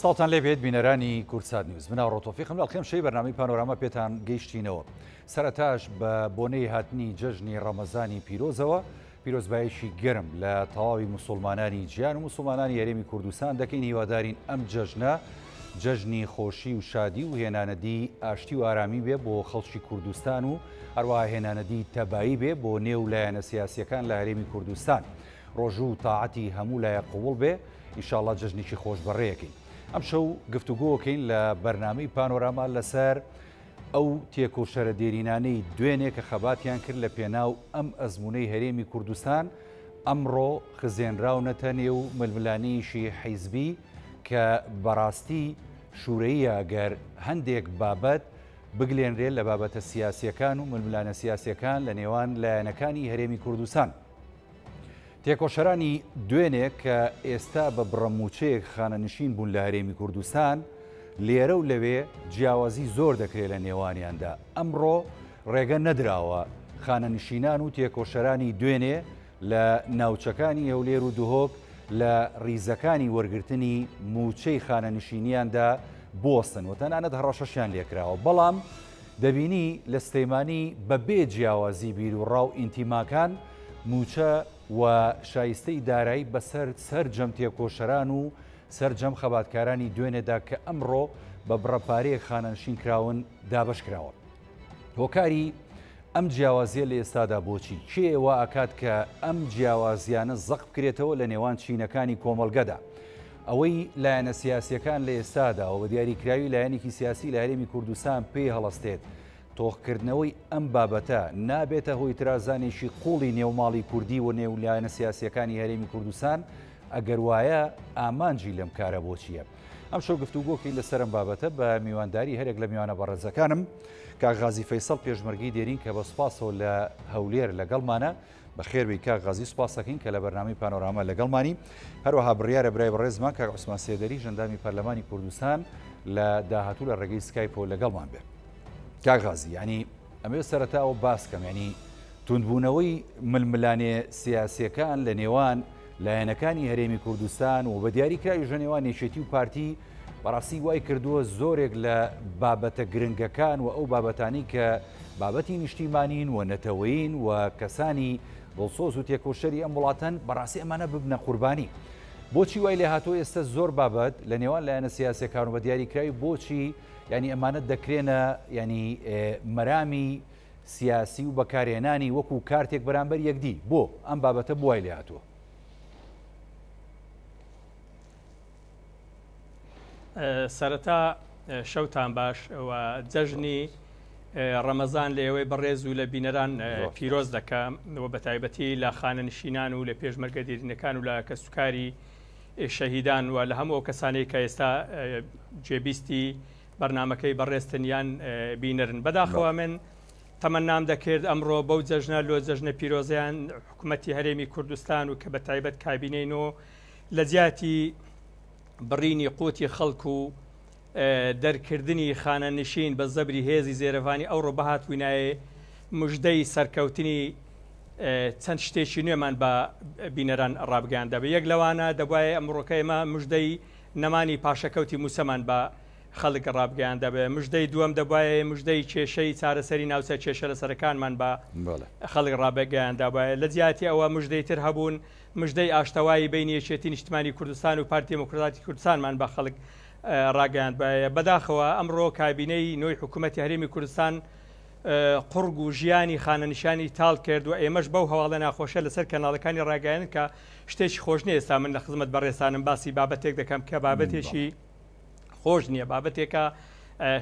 ساڵتان لێبێت بینەرانی کورتسات نیوز مناو ڕۆتۆفیقم لەڵقێم شەی بەرنامەی پانۆراما پێتان گەیشتینەوە. سەرەتاش بە بۆنەی هاتنی جەژنی ڕەمەزانی پیرۆزەوە پیرۆزبایشی گەرم لە تەواوی موسڵمانانی جیان و موسڵمانانی هەرێمی کوردستان دەکەین هیوادارین ئەم جەژنە جەژنی خۆشی و شادی و هێنانەدی ئاشتی و ئارامی بێ بۆ خەڵکی کوردستان و هەروەها هێنانەدی تەبایی بێ بۆ نێو لایەنە سیاسیەکان لە هەرێمی کوردستان. ڕۆژوو و تاعەتی هەموو لایە قوڵ بێ ئینشاڵڵا جەژنێکی خۆش بەڕێیەکەین. ئەم شەو گفتوگۆکەین لە بەرنامەی پانۆراما لەسەر ئەو تێکۆشەرە دێرینانەی دوێنێ کە خەباتیان کرد لە پێناو ئەم ئەزمونەی هەرێمی کوردستان ئەمڕۆ خزێنراونەتە نێو ململانەیەشی حیزبی کە بەڕاستی شوورەیە ئەگەر هەندێک بابەت بگلێنرێت لە بابەتە سیاسیەکان و ململانە سیاسیەکان لە نێوان لایەنەکانی هەرێمی کوردستان. تێکۆشەرانی دوێنێ کە ئێستا بە بڕەموچەیەک خانەنشین بوون لە هەرێمی کوردستان لێرە و لەوێ جیاوازی زۆر دەکرێت لە نێوانیاندا. ئەمڕۆ ڕێگە نەدراوە خانەنشینان و تێکۆشەرانی دوێنێ لە ناوچەکانی هەولێر و دهۆک لە ڕیزەکانی وەرگرتنی موچەی خانەنشینیاندا بۆستن و تەنانەت هەڕەشەشیان لێکراوە. بەڵام دەبینی لە سلەیمانی بەبێ جیاوازی بیر و ڕاو ئینتیماکان موچە و شایستەی دارایی بەسەر سەرجەم تێکۆشەران و سەرجەم خەباتکارانی دوێنێدا کە ئەمڕۆ بە بڕەپارەیەک خانەنشین کراون دابش کراوە. هۆکاری ئەم جیاوازیە لە ئێستادا بۆچی کێوە ئاکات کە ئەم جیاوازیانە زەق بکرێتەوە لە نێوان چینەکانی کۆمەڵگەدا. ئەوەی لایەنە سیاسیەکان لە ئێستادا و بە دیاریکراوی لایەنێکی سیاسی لە هەرێمی کوردستان پێی هەڵەستێت تۆخکردنەوەی ئەم بابەتە نابێتە هۆی ترازانێکی قوڵی نێوماڵی کوردی و نێولایەنە سیاسیەکانی هەرێمی کوردستان ئەگەر وایە ئامانجی لەم کارە بۆچییە. ئەم شەو گفتوگۆکەی لەسەرم بابەتە بە میوانداری هەرێک لە میوانە بەڕێزەکانم کاک غازی فەیسەڵ پێشمەرگی دێرین کە بە سوپاسەوە لە هەولێر لەگەڵمانە بەخێربی کاک غازی سوپاسەکەین کە لە بەرنامەی پانۆراما لەگەڵمانی هەروەها بڕیارە برای بەڕێزمان کاک عوسمان سێدەری ژەندامی پەرلەمانی کوردستان لە داهاتوو لە ڕێگەی سکایپەوە لەگەڵمان بێ. کاک غازی ینی ئەمێ سەرەتاوە باسکەم ینی توندبوونەوەی ململانێ سیاسیەکان لە نێوان لایەنەکانی هەرێمی کوردستان و بە دیاریکراوی ژە نێوان نێچێتی و پارتی بەڕاستی وای کردووە زۆرێک لە بابەتە گرنگەکان و ئەو بابەتانی کە بابەتی نیشتیمانین و نەتەوەین و کەسانی دڵسۆز و تێکۆشەری ئەم وڵاتەن بەڕاستی ئەمانە ببنە قوربانی. بۆچی وای لێ هاتووە ئێستا زۆر بابەت لە نێوان لایەنە سیاسیەکان و بە دیاریکراوی بۆچی ینی ئەمانە دەکرێنە ینی مەرامی سیاسی و بەکارهێنانی وەکو کارتێک بەرامبەر یەکدی بۆ ئەم بابەتە بوای لێ هاتووە. سەرەتا شەوتان باش و جەژنی ڕەمەزان لە ئێوەی بەڕێز و لە بینەران پیرۆز دەکەم و بە تایبەتی لە خانەنشینان و لە پێشمەرگە دێرینەکان و لە کەسوکاری شەهیدان و لە هەموو کەسانەی کە ئێستا جێبیستی بەرنمەکەی بەڕێستنیان بینەرن. بەداخەوە من تەمەنام دەکرد ئەمڕۆ بەو جەژنە لۆ جەژنە پیرۆزیان حکوومەتی هەرێمی کوردستان و کە بە تایبەت کابینەینەوە لە جیاتی بڕینی قوتی خەڵک و دەرکردنی خانەنشین بە زەبری هێزی زێرەڤانی ئەوڕۆ بەهات وینایە مژدەی سەرکەوتنی چەند شتێکی نوێمان بە بینەران ڕابگەیاندە بە یەک لەوانە دەبایە ئەمڕۆکە ئێمە مژدەی نەمانی پاشەکەوتی موسەمان بە خەڵک ڕابگەیاندە بێ. مژدەی دووەم دەبایە مژدەی کێشەی چارەسەری ناوچە کێشە لە سەرەکانمان بە خەڵک ڕابگەیاندە بایە. لە جیاتی ئەوە مژدەی تر هەبوون مژدەی ئاشتەوایی بینی یەکێتی نیشتیمانی کوردستان و پارتی دموکراتی کوردستانمان بە خەڵک ڕاگەیاند بایە. بەداخەوە ئەمڕۆ کابینەی نوێی حکوومەتی هەرێمی کوردستان قورگ و ژیانی خانەنشانی تاڵ کرد و ئێمەش بەو هەواڵە ناخۆشە لەسەر کەناڵەکانی ڕاگەیاند کە شتێکی خۆش نیە. ئێستا من لە خزمەت بەڕێستانم باسی بابەتێک دەکەم کە بابەتێکی خۆش نییە، بابەتێکە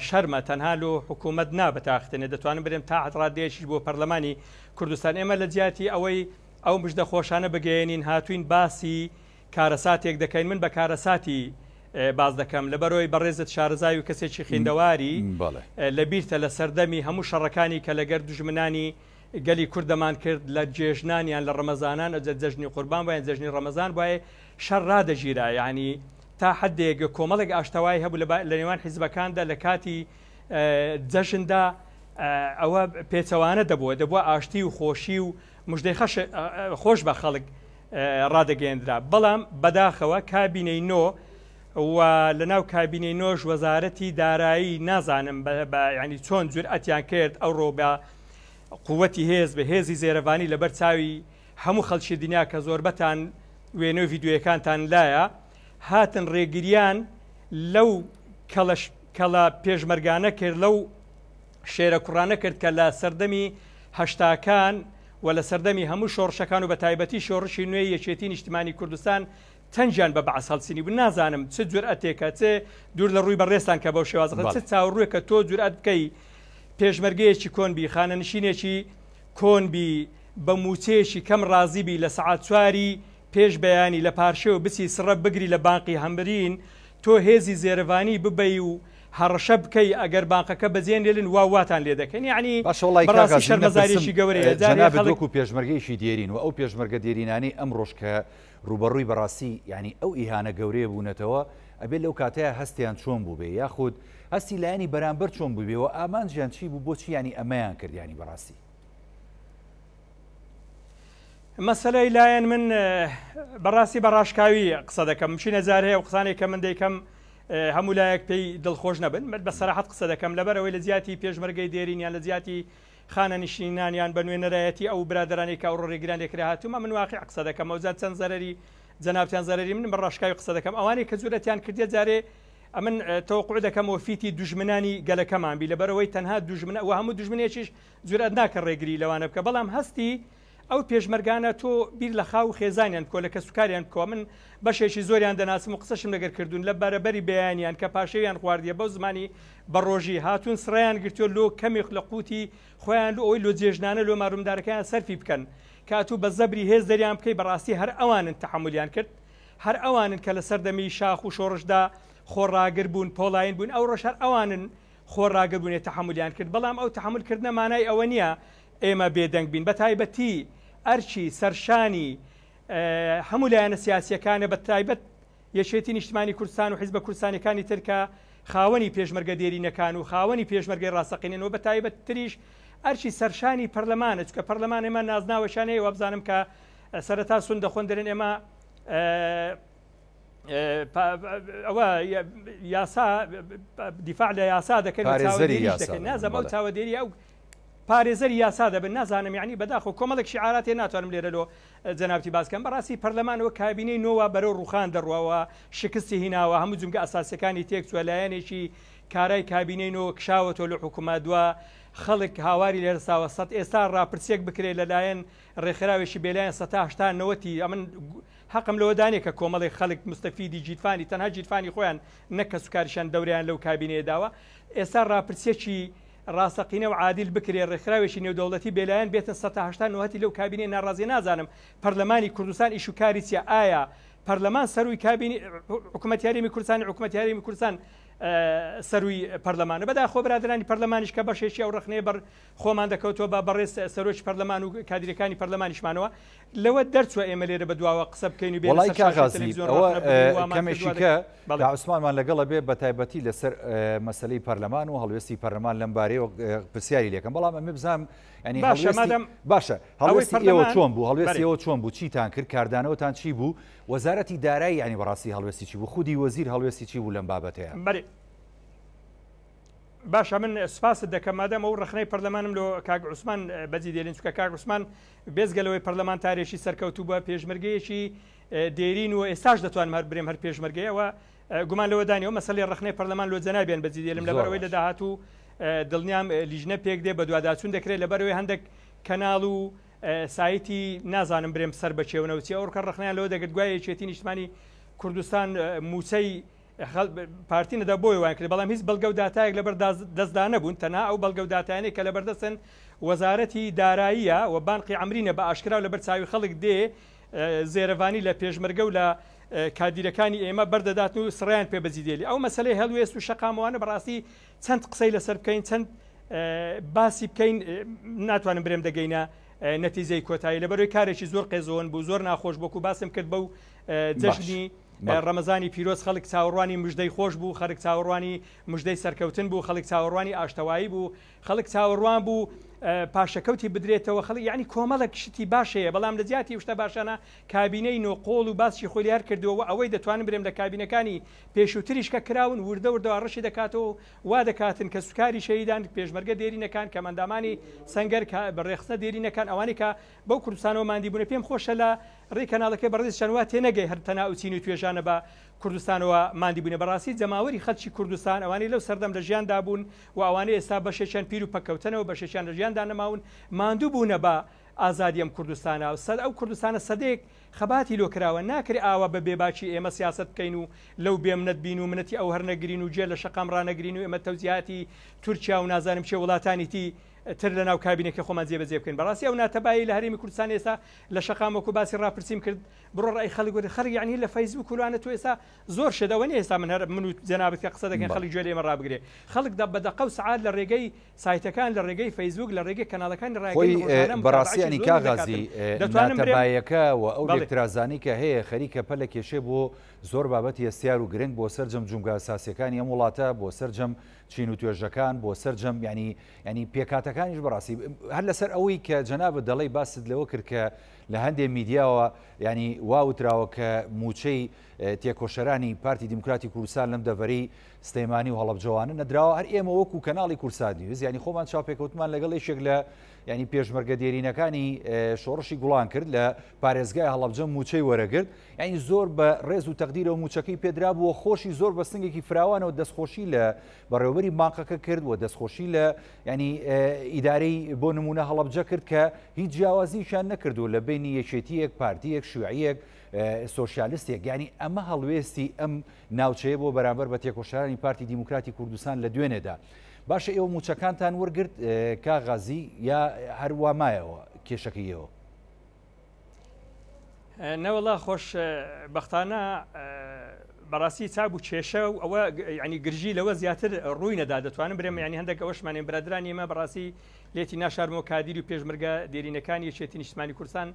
شەرمە تەنها لۆ حکوومەت نابەتاختێنێ دەتوانم برێم تا حەتڕادێشی بۆ پەرلەمانی کوردستان. ئێمە لە جیاتی ئەوەی ئەو مژدە خۆشانە بگەێنین هاتوین باسی کارەساتێک دەکەین. من بە کارەساتی باز دەکەم لەبەرەوەی بەڕێزت شارەزای و کەسێکی خوێندەواری لە بیرتە لە سەردەمی هەموو شەڕەکانی کە لەگەر دوژمنانی گەلی کوردەمان کرد لە جێژنانیان لە ڕەمەزانان جەژنی قوربان وایە جەژنی ڕەمەزان وایە شەڕ ڕادەژیرا. یعنی تا حدێک کۆمەڵێک ئاشتەوایی هەبوو لە نێوان حیزبەکاندا لە کاتی جەژندا ئەوە پێچەوانە دەبووە ئاشتی و خۆشی و مژدەی خۆش بە خەڵک ڕادەگەێنرا. بەڵام بەداخەوە کابینەی نۆ و لە ناو کابینەی نۆژ وەزارەتی دارایی نازانم ینی چۆن جورئەتیان کرد ئەوڕۆ بە قووەتی هێز بە هێزی زێرەوانی لەبەر چاوی هەموو خەڵکی دنیا کە زۆربەتان وێنە ڤیددیوەکانتان لایە هاتن ڕێگریان لەو کەڵە پێشمەرگانە کرد لەو شێرە کوڕانە کرد کە لە سەردەمی هەشتاکان و لە سەردەمی هەموو شۆڕشەکان و بە تایبەتی شۆڕشی نوێی یەکێتی نیشتیمانی کوردستان تەنجیان بە بەعس هەڵسینی بوو. نازانم چ جورئەتێکە چ دوور لە ڕووی بەڕێستان کە بەو شێوازە چ چاوەڕوویە کە تۆ جورئەت بکەی پێشمەرگەیەکی کۆنبی خانەنشینێکی کۆنبی بە موچەیەکی کەم ڕازیبی لە سەعات چواری پێش بەیانی لە پارشێ و بچی سڕە بگری لە بانقی هەمبرین تۆ هێزی زێرەوانی ببەی و هەڕەشە بکەی ئەگەر بانقەکە بەجێن لێن واتان لێ دەکەن یعنی بەڕاستی شەرمەزاریشی گەورەیە جەنابەت پێشمەرگەیشی دێرین و ئەو پێشمەرگە دێرینانی ئەم ڕۆژ کە ڕوبەڕووی بەڕاستی ینی ئەو ئیهانە گەورەیە بوونەتەوە ئەبێت لەو کاتەیە هەستیان چۆن بوو بێ یاخود هەستی لایەنی بەرامبەر چۆن بووبێەوە ئامانجیان چی بوو بۆچی ینی ئەمەیان کردیانی بەڕاستی مەسەلەی لایەن من بەڕاستی بەڕاشکاوی قسە دەکەم مشینە جار هەیە و قسانێک کە من دەیکەم هەموو لایەک پێی دڵخۆش نەبن بە سەراحەت قسە دەکەم لەبەرەوەی لە زیاتی پێشمەرگەی دێرینیان لە زیاتی خانە نشینانیان بە نوێنەرایەتی ئەو برادرانی کە ئەوڕۆ ڕێگران لێکرا هاتوومە من واقع قسە دەکەم ئەوزات چەند زەرەری جەنابتیان زەرەری من بەڕاشکاوی قسە دەکەم ئەوانەی کە جورەتیان کردێت جارێ ئەمن تەوقع دەکەمەوە فیتی دوژمنانی گەلەکەمان بی لەبەرەوەی تەنها دوژمنە و هەموو دوژمنێکیش جورەت ناکە ڕێگری لەوانە بکە بەڵام هەستی ئەو پێشمەرگانە تۆ بیر لە خاو خێزانیان بکۆ لە کە سوکاریان بکۆ من بەشێکی زۆریان دەناسم و قسەشم لەگەر کردوون لە بەرەبەری بەیانیان کە پاشەویان خواردیە بەو زمانی بە ڕۆژی هاتوون سڕیان گرتووە لۆ کەمێک لە قوتی خۆیان ئەوی لۆ جێژنانە لۆ مارومدارەکەیان سەرفی بکەن کاتوو بە زەبری هێز دەریان بکەی بەڕاستی هەر ئەوانن تەحملیان کرد هەر ئەوانن کە لە سەردەمی شاخ و شۆڕشدا خۆڕاگر بوون پۆلاین بوون ئەو ڕۆژ هەر ئەوانن خۆڕاگر بوونێ تەحملیان کرد بەڵام ئەو تەحملکردنە مانای ئەوە نییە ئێمە بێدەنگ بین بە تایبەتی ئەرچی سەرشانی هەموو لایەنە سیاسیەکانە بە تایبەت یەکێتی نیشتیمانی کوردستان و حیزبە کوردستانەکانی ترکە خاوەنی پێشمەرگە دێرینەکان و خاوەنی پێشمەرگەی ڕاستەقینەوە بە تایبەت تریش ئەرچی سەرشانی پەرلەمانە چکە پەرلەمان ئێمە نازناوەشانەیە و بزانم کە سەرەتا سون دەخۆن دەرێن ئێمە ئەوە یاسا دیفاع لە یاسا دەکەن نازەم ئەو چاوەدێری ئەو پارێزەری یاسا دەبن نازانم یعنی بەداخۆ کۆمەڵێک شعاراتێ ناتوانم لێرەلۆ جەنابتی باسکەم بەڕاستی پەرلەمانەوە کابینەی نۆوە بەرەو ڕوخان دەڕواوە شکستی هیناوە هەموو جمگە ئەساسەکانی تێک چوە لایەنێکی کارای کابینەی نۆ کشاوەتەوە لە حکوومەت دووە خەڵک هاواری لێرساوە سەد ئێستا ڕاپرسێک بکرێت لەلایەن ڕێکخراوێکی بێلایەن 1970 ئەمن حەقم لەوەدانێک کە کۆمەڵی خەڵک مستەفیدی جیتفانی تەنها جیتفانی خۆیان نەکە سوکاریشان دەوریان لەو کابینەیە داوە ئێستا ڕاپرسێکی ڕاستەقینە و عادل بکرێ ڕێکخراوێکی نێودەوڵەتی بێلایەن بێتن 1970 لەو کابینەی ناڕازی نازانم پەرلەمانی کوردستان ئیشوکاری چیە ئایا پەرلەمان سەروی کابینی حکوومەت یاریمی کوردستان حکوومەت یاریمی کوردستان سەروی پەرلەمانە بەداخۆ برادرانی پەرلەمانیش کە بەشێکی ئەو ڕخنەیە بەر خۆمان دەکەوتەوە بە بەڕێز سەرۆکی پەرلەمان و کادیرەکانی پەرلەمانیشمانەوە لەوە دەرچوە ئێمە لێرە بەدواوە قسە بکەین و بێڵای کەمێشیکە عوسمانمان لەگەڵە بێ بە تایبەتی لەسەر مەسلەی پەرلەمان و هەڵوێستی پەرلەمان لەم بارەیەوە پرسیاری لێکم بەڵام ئەمە بزانم ینی باشە هەڵوێستی ئێوە چۆن بوو هەڵوێستیەوە چۆن بوو چیتان کرد کاردانەوەتان چی بوو وەزارەتی دارایی ینی بەڕاستی هەڵوێستی چی بوو خودی وەزیر هەڵوێستی چی بوو لەم بابەتەیە باشە من سپاست دەکەم مادەم ئەو ڕخنەی پەرلەمانم لۆ کاک عوسمان بەجی دێرین چکە کاک عوسمان بێزگەلەوەی پەرلەمانتارێکی سەرکەوتوو بە پێشمەرگەیەکی دێرین و ئێستاش دەتوانم هەر برێم هەر پێشمەرگەیەوە گومان لەوە دانیەوە مەسەلەی ڕخنەی پەرلەمان لۆ جەنابیان بەجی دێرم لەبەرەوەی لە داهاتوو دڵنیام لیژنە پێک دێ بە دوواداچوون دەکرێت لەبەرەوەی هەندێک کەناڵ و سایتی نازانم برێم سەر بەچێونەوەچی ئەو ڕکە ڕخنیان لەوە دەگرت گوایە یەکێتی نیشتیمانی کوردستان موچەی پارتی نەدا بۆی وان کرد بەڵام هیچ بەڵگە و داتایەک لەبەر دەستدا نەبوون تەنها ئەو بەڵگە و داتایانەی کە لەبەردەستن وەزارەتی داراییە و بانقی عەمرینە بە ئاشکرا و لەبەر چاوی خەڵک دێ زێرەوانی لە پێشمەرگە و لە کادیرەکانی ئێمە بەردەداتن و سڕیان پێ بەجیدێلی ئەو مەسەلەی هەڵوێست و شەقامەوانە بەڕاستی چەند قسەی لەسەر بکەین چەند باسی بکەین ناتوانم برێم دەگەینە نەتیجەی کۆتایی لەبەرەوەی کارێکی زۆر قێزەوەن بوو زۆر ناخۆش بۆکو باسم کرد بەو جەژنی ڕەمەزانی پیرۆز خەڵک چاوەڕوانی مژدەی خۆش بوو خەڵک چاوەڕوانی مژدەی سەرکەوتن بوو خەڵک چاوەڕوانی ئاشتەوایی بوو خەڵک چاوەڕوان بوو پاشەکەوتی بدرێتەوە خەڵک یعنی کۆمەڵک شتی باشەیە بەڵام لە جیاتی شتە باشانە کابینەی نۆقۆڵ و باسی خۆی هەر کردووە ئەوەی دەتوانن برێم لە کابینەکانی پێشووتریشکە کراون وردە وردەوە ڕەشی دەکاتەوە وا دەکاتن کە سوکاری شەیدان پێشمەرگە دێرینەکان کە مەندامانی سەنگەر بەڕێخستە دێرینەکان ئەوانی کە بەو کوردستانەوە مادیبوونە پێم خۆشە لە ڕێی کەناڵەکەی بەڕێز چەنوا تێنەگەی هەر تەنا وچین و توێژانە بە کوردستانەوە مادیبوونە بەڕاستی جەماوەری خەڵکی کوردستان ئەوانەی لەو سەردەم لە ژیاندا بوون و ئەوانەی ئێستا بەشێکیان پیر و پەکەوتنەوە بەشێکیان لە ژیاندا نەماون ماندوو بوونە بە ئازادی ئەم کوردستانە و سەد ئەو کوردستانە سەدەیەک خەباتی لۆکراوە ناکرێ ئاوا بە بێباکی ئێمە سیاست بکەین و لەو بێمنەت بین و منەتی ئەو هەر نەگرین و جێ لە شەقام ڕانەگرین و ئێمە تەوزیاتی تورکیا و نازانم چێ وڵاتانیتی تر لە ناو کابینێکی خۆمان جێبەجێ بکەین بەڕاستی ئەو ناتەبایی لە هەرێمی کوردستان ئێستا لە شەقام وەکو باسی ڕاپرسیم کرد بڕۆ ڕای خەڵک وەرە خەڵک یعنی لە فەیسبوک وڵانە تو ئێستا زۆر شەدەوە نیە ئێستا من و جەنابەت کە قسە دەکەین خەڵک گوێ لێمە ڕابگرێ خەڵک بەدەقە و سەعات لە ڕێگەی سایتەکان لە ڕێگەی فەیسبوک لە ڕێگەی کەناڵەکانی ڕاگەی بەڕاستی ینی کاغازی ناتەبایەکە و ئەو لێکترازانی کە هەیە خەریکە پەلە کێشێ بۆ زۆر بابەتی هەستیار و گرنگ بۆ سەرجەم جومگا ئەساسیەکانی ئەم وڵاتە بۆ سەرجەم چین و توێژەکان بۆ سەرجەم ینی پێکاتەکانیش بەڕاستی هەر لەسەر ئەوەی کە جەنابەت دەڵێی باست لەوە کرد کە لە هەندێک میدیاوە ینی واوتراوە کە موچەی تێکۆشەرانی پارتی دیموکراتی کوردستان لەم دەڤەری سلەیمانی و هەڵەبجەوانە نەدراوە هەر ئێمە وەکو کەناڵی کورسات نیوز ینی خۆمان چاوپێکەوتمان لەگەڵ یەکێک لە ینی پێشمەرگە دێرینەکانی شۆڕشی گوڵان کرد لە پارێزگای هەڵەبجە موچەی وەرەگرت ینی زۆر بە ڕێز و تەقدیرە و موچەکەی پێدرا بووە خۆشی زۆر بە سنگێکی فراوانەوە دەستخۆشی لە بەڕێوەبەری بانقەکە کرد و دەستخۆشی لە ینی ئیدارەی بۆ نمونە هەڵەبجە کرد کە هیچ جیاوازیشان نەکردو لە بینی یەکێتیەک پارتیەک شوعیەک سۆشیالیستێک ینی ئەمە هەڵوێستی ئەم ناوچەیە بۆ بەرامبەر بە تێکۆشەرانی پارتی دیموکراتی کوردستان لە دوێنێدا باشە ئێوە موچەکانتان وەرگرت کاغازی یا هەروە مایەوە کێشەکەیەوە نەوەڵا خۆش بەختانە بەڕاستی چاب و کێشە و ئەوە ینی گرژی لەوە زیاتر ڕووی نەدا دەتوانم برێمە ینی هەندێک ئەوەشمانێن برادرانی ئێمە بەڕاستی لێتی ناشارمەوە کادیر و پێشمەرگە دێرینەکانی یەکێتی نیشتمانی کوردستان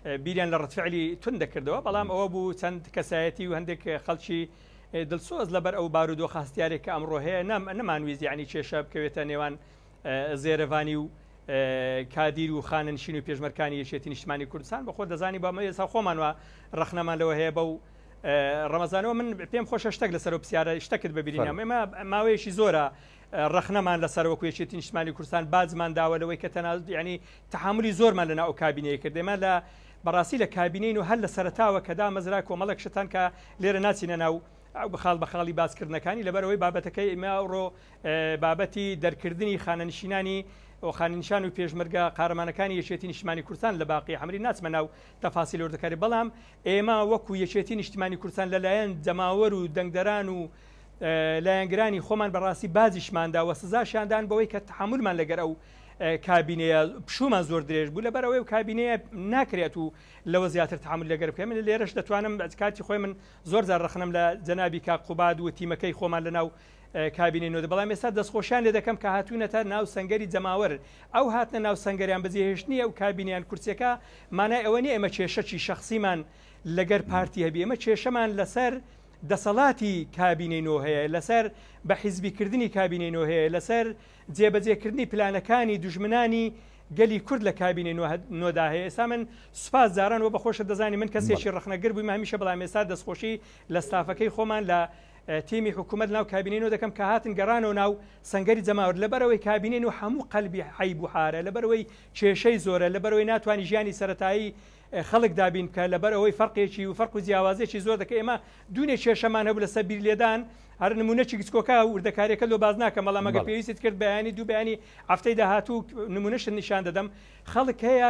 بیریان لە ڕەتفعلی تون دەکردەوە بەڵام ئەوە بوو چەند کەسایەتی و هەندێک خەڵکی دڵسۆز لەبەر ئەو بارودۆ خاستیارێک کە ئەمڕۆ هەیە نەمانویست یعنی کێشە بکەوێتە نێوان زێرەڤانی و کادیر و خانەنشین و پێشمەرگەکانی یەکێتی نیشتمانی کوردستان بەخۆ دەزانی بە ئێستا خۆمانوە ڕەخنەمان لەوە هەیە بەو ڕەمەزانەوە من پێم خۆشە شتێک لەسەر و پرسیارە شتێکت ببینیم ئێمە ماوەیەکی زۆرە ڕەخنەمان لەسەر وەکو یەکێتی نیشتمانی کوردستان بازمان داوە لەوەی کە تەنها ینی تەحملی زۆرمان لەناو کابینەیە کرد ئێمە لە بەڕاستی لە کابینین و هەر لە سەرتاوە کەدا مەزرا کۆمەڵک شتان کە لێرە ناچینە ناو بخاڵ بەخاڵی باسکردنەکانی لەبەرەوەی بابەتەکەی ئێمە ئەوڕۆ بابەتی دەرکردنی خانەنشینانی و خانەنشان و پێشمەرگە قارەمانەکانی یەکێتی نیشتمانی کوردستان لە باقی حمری ناچمە ناو تەفاسیل وردەکاری بەڵام ئێمە وەکو یەکێتی نیشتمانی کوردستان لەلایەن جەماوەر و دەنگدەران و لایەنگرانی خۆمان بەڕاستی بازیشماندا و سزاشاندان بەوەی کە تحملمان لەگەر ئەو کابینەیە پشومان زۆر درێژ بوو لەبەرەوەی و کابینەیە ناکرێت و لەوە زیاتر تحمل لەگەر بکەم من لێرەش دەتوانم کاتی خۆی من زۆر زار ڕەخنم لە جەنابی کاک قوباد و تیمەکەی خۆمان لەناو کابینەی نۆدە بەڵام ئێستا دەستخۆشیان لێ دەکەم کە هاتوونەتە ناو سەنگەری جەماوەر ئەو هاتنە ناو سەنگەریان بەجێهێشتنی ئەو کابینیان کورسیەکە مانای ئەوە نیە ئێمە کێشەی شەخسیمان لەگەر پارتی هەبی ئێمە کێشەمان لەسەر دەسەڵاتی کابینەی نۆ هەیە لەسەر بە حیزبیکردنی کابینەی نۆ هەیە لەسەر جێبەجێکردنی پلانەکانی دوژمنانی گەلی کورد لە کابینەی نۆدا هەیە ئێستا من سوپاس جاران و بەخۆشە دەزانی من کەسێکی ڕەخنەگر بوویم هەمیشە بەڵام ئێستا دەستخۆشی لە ستافەکەی خۆمان لە تیمی حکوومەت ناو کابینەی نۆ دەکەم کە هاتن گەڕانەوە ناو سەنگەری جەماوەر لەبەرەوەی کابینەی نۆ هەموو قەلبی حەیب و حارە لەبەرەوەی کێشەی زۆرە لەبەرەوەی ناتوانانی ژیانی سەرەتایی خەڵک دابین کە لەبەر ئەوەی فەرقێکی و فەرق و جیاوازێکی زۆر دەکە ئێمە دوونێ کێشەمان هەبوو لەسەر بیر لێدان هەر نمونەی گچکۆکە وردەکاریەکە لۆ باز ناکەم بەڵام ئەگەر پێویستت کرد بەیانی دوو بەیانی هەفتەی داهاتوو نمونەشت نیشان دەدەم خەڵک هەیە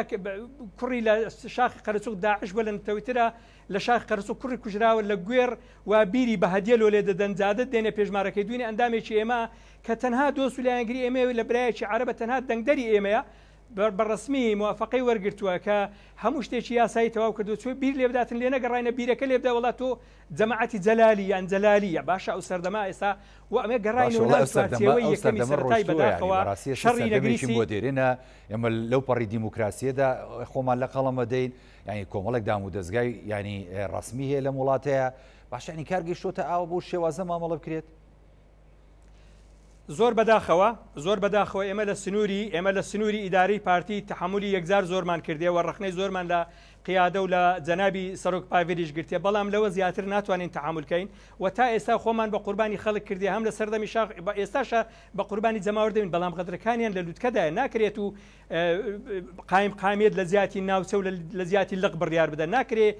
کوڕی لە شاخی قەرەچووک داعش بۆ لە تەویترە لە شاخی قەرەچووک کوڕی کوژراوە لە گوێر و بیری بە هەدیە لۆ لێ دەدەن جادت دێنێ پێشمارەکەی دوێنێ ئەندامێکی ئێمە کە تەنها دۆست و لایەنگری ئێمە لە برایەکی عەرەبە تەنها دەنگدەری ئێمەیە بەڕسمی موافقەی وەرگرتووە کە هەموو شتێکی یاسایی تەواو کردو چوە بیر لێ بداتن لێ نەگەڕاینە بیرەکە لێ بدا وڵات تۆ جەماعەتی جەلالی یان جەلالیە باشە ئەو سەردەما ئێستا و ئەمە گەڕاینەوە ناوەتەوەی یەکەمی سەرەتای بەداخەوە شەڕی نەگریسی بۆ دێرێنە ئێمە لەو پەڕی دیموکراسیەدا خۆمان لە قەڵەمە دەین ینی کۆمەڵێک دام و دەستگای ینی ڕسمی هەیە لە وڵاتەیە باشە ینی کار گەیشتۆتە ئاوە بۆ شێوازە مامەڵە بکرێت؟ نەوەڵا خۆش بەختانە ئێمە لە بەرنامەکانی پێشووتر و لە بەرنامەکانی پێشووتر باسی ئەوە کردوین کە زۆر بەداخەوە ئێمە لە سنووری ئیداری پارتی تحملی یەکجار زۆرمان کردێەوە ڕخنەی زۆرمان لە قیادە و لە جەنابی سەرۆک پاڤێریش گرتێ بەڵام لەوە زیاتر ناتوانین تحملکەین و تا ئێستا خۆمان بە قوربانی خەڵک کردی هەم لە سەردەمی شاخ ئێستاشە بە قوربانی جەماوەردەبین بەڵام غەدرەکانیان لە لووتکەدایە ناکرێت و قامێت لە زیاتی ناوچە و لە زیاتی لق بڕیار بدە ناکرێت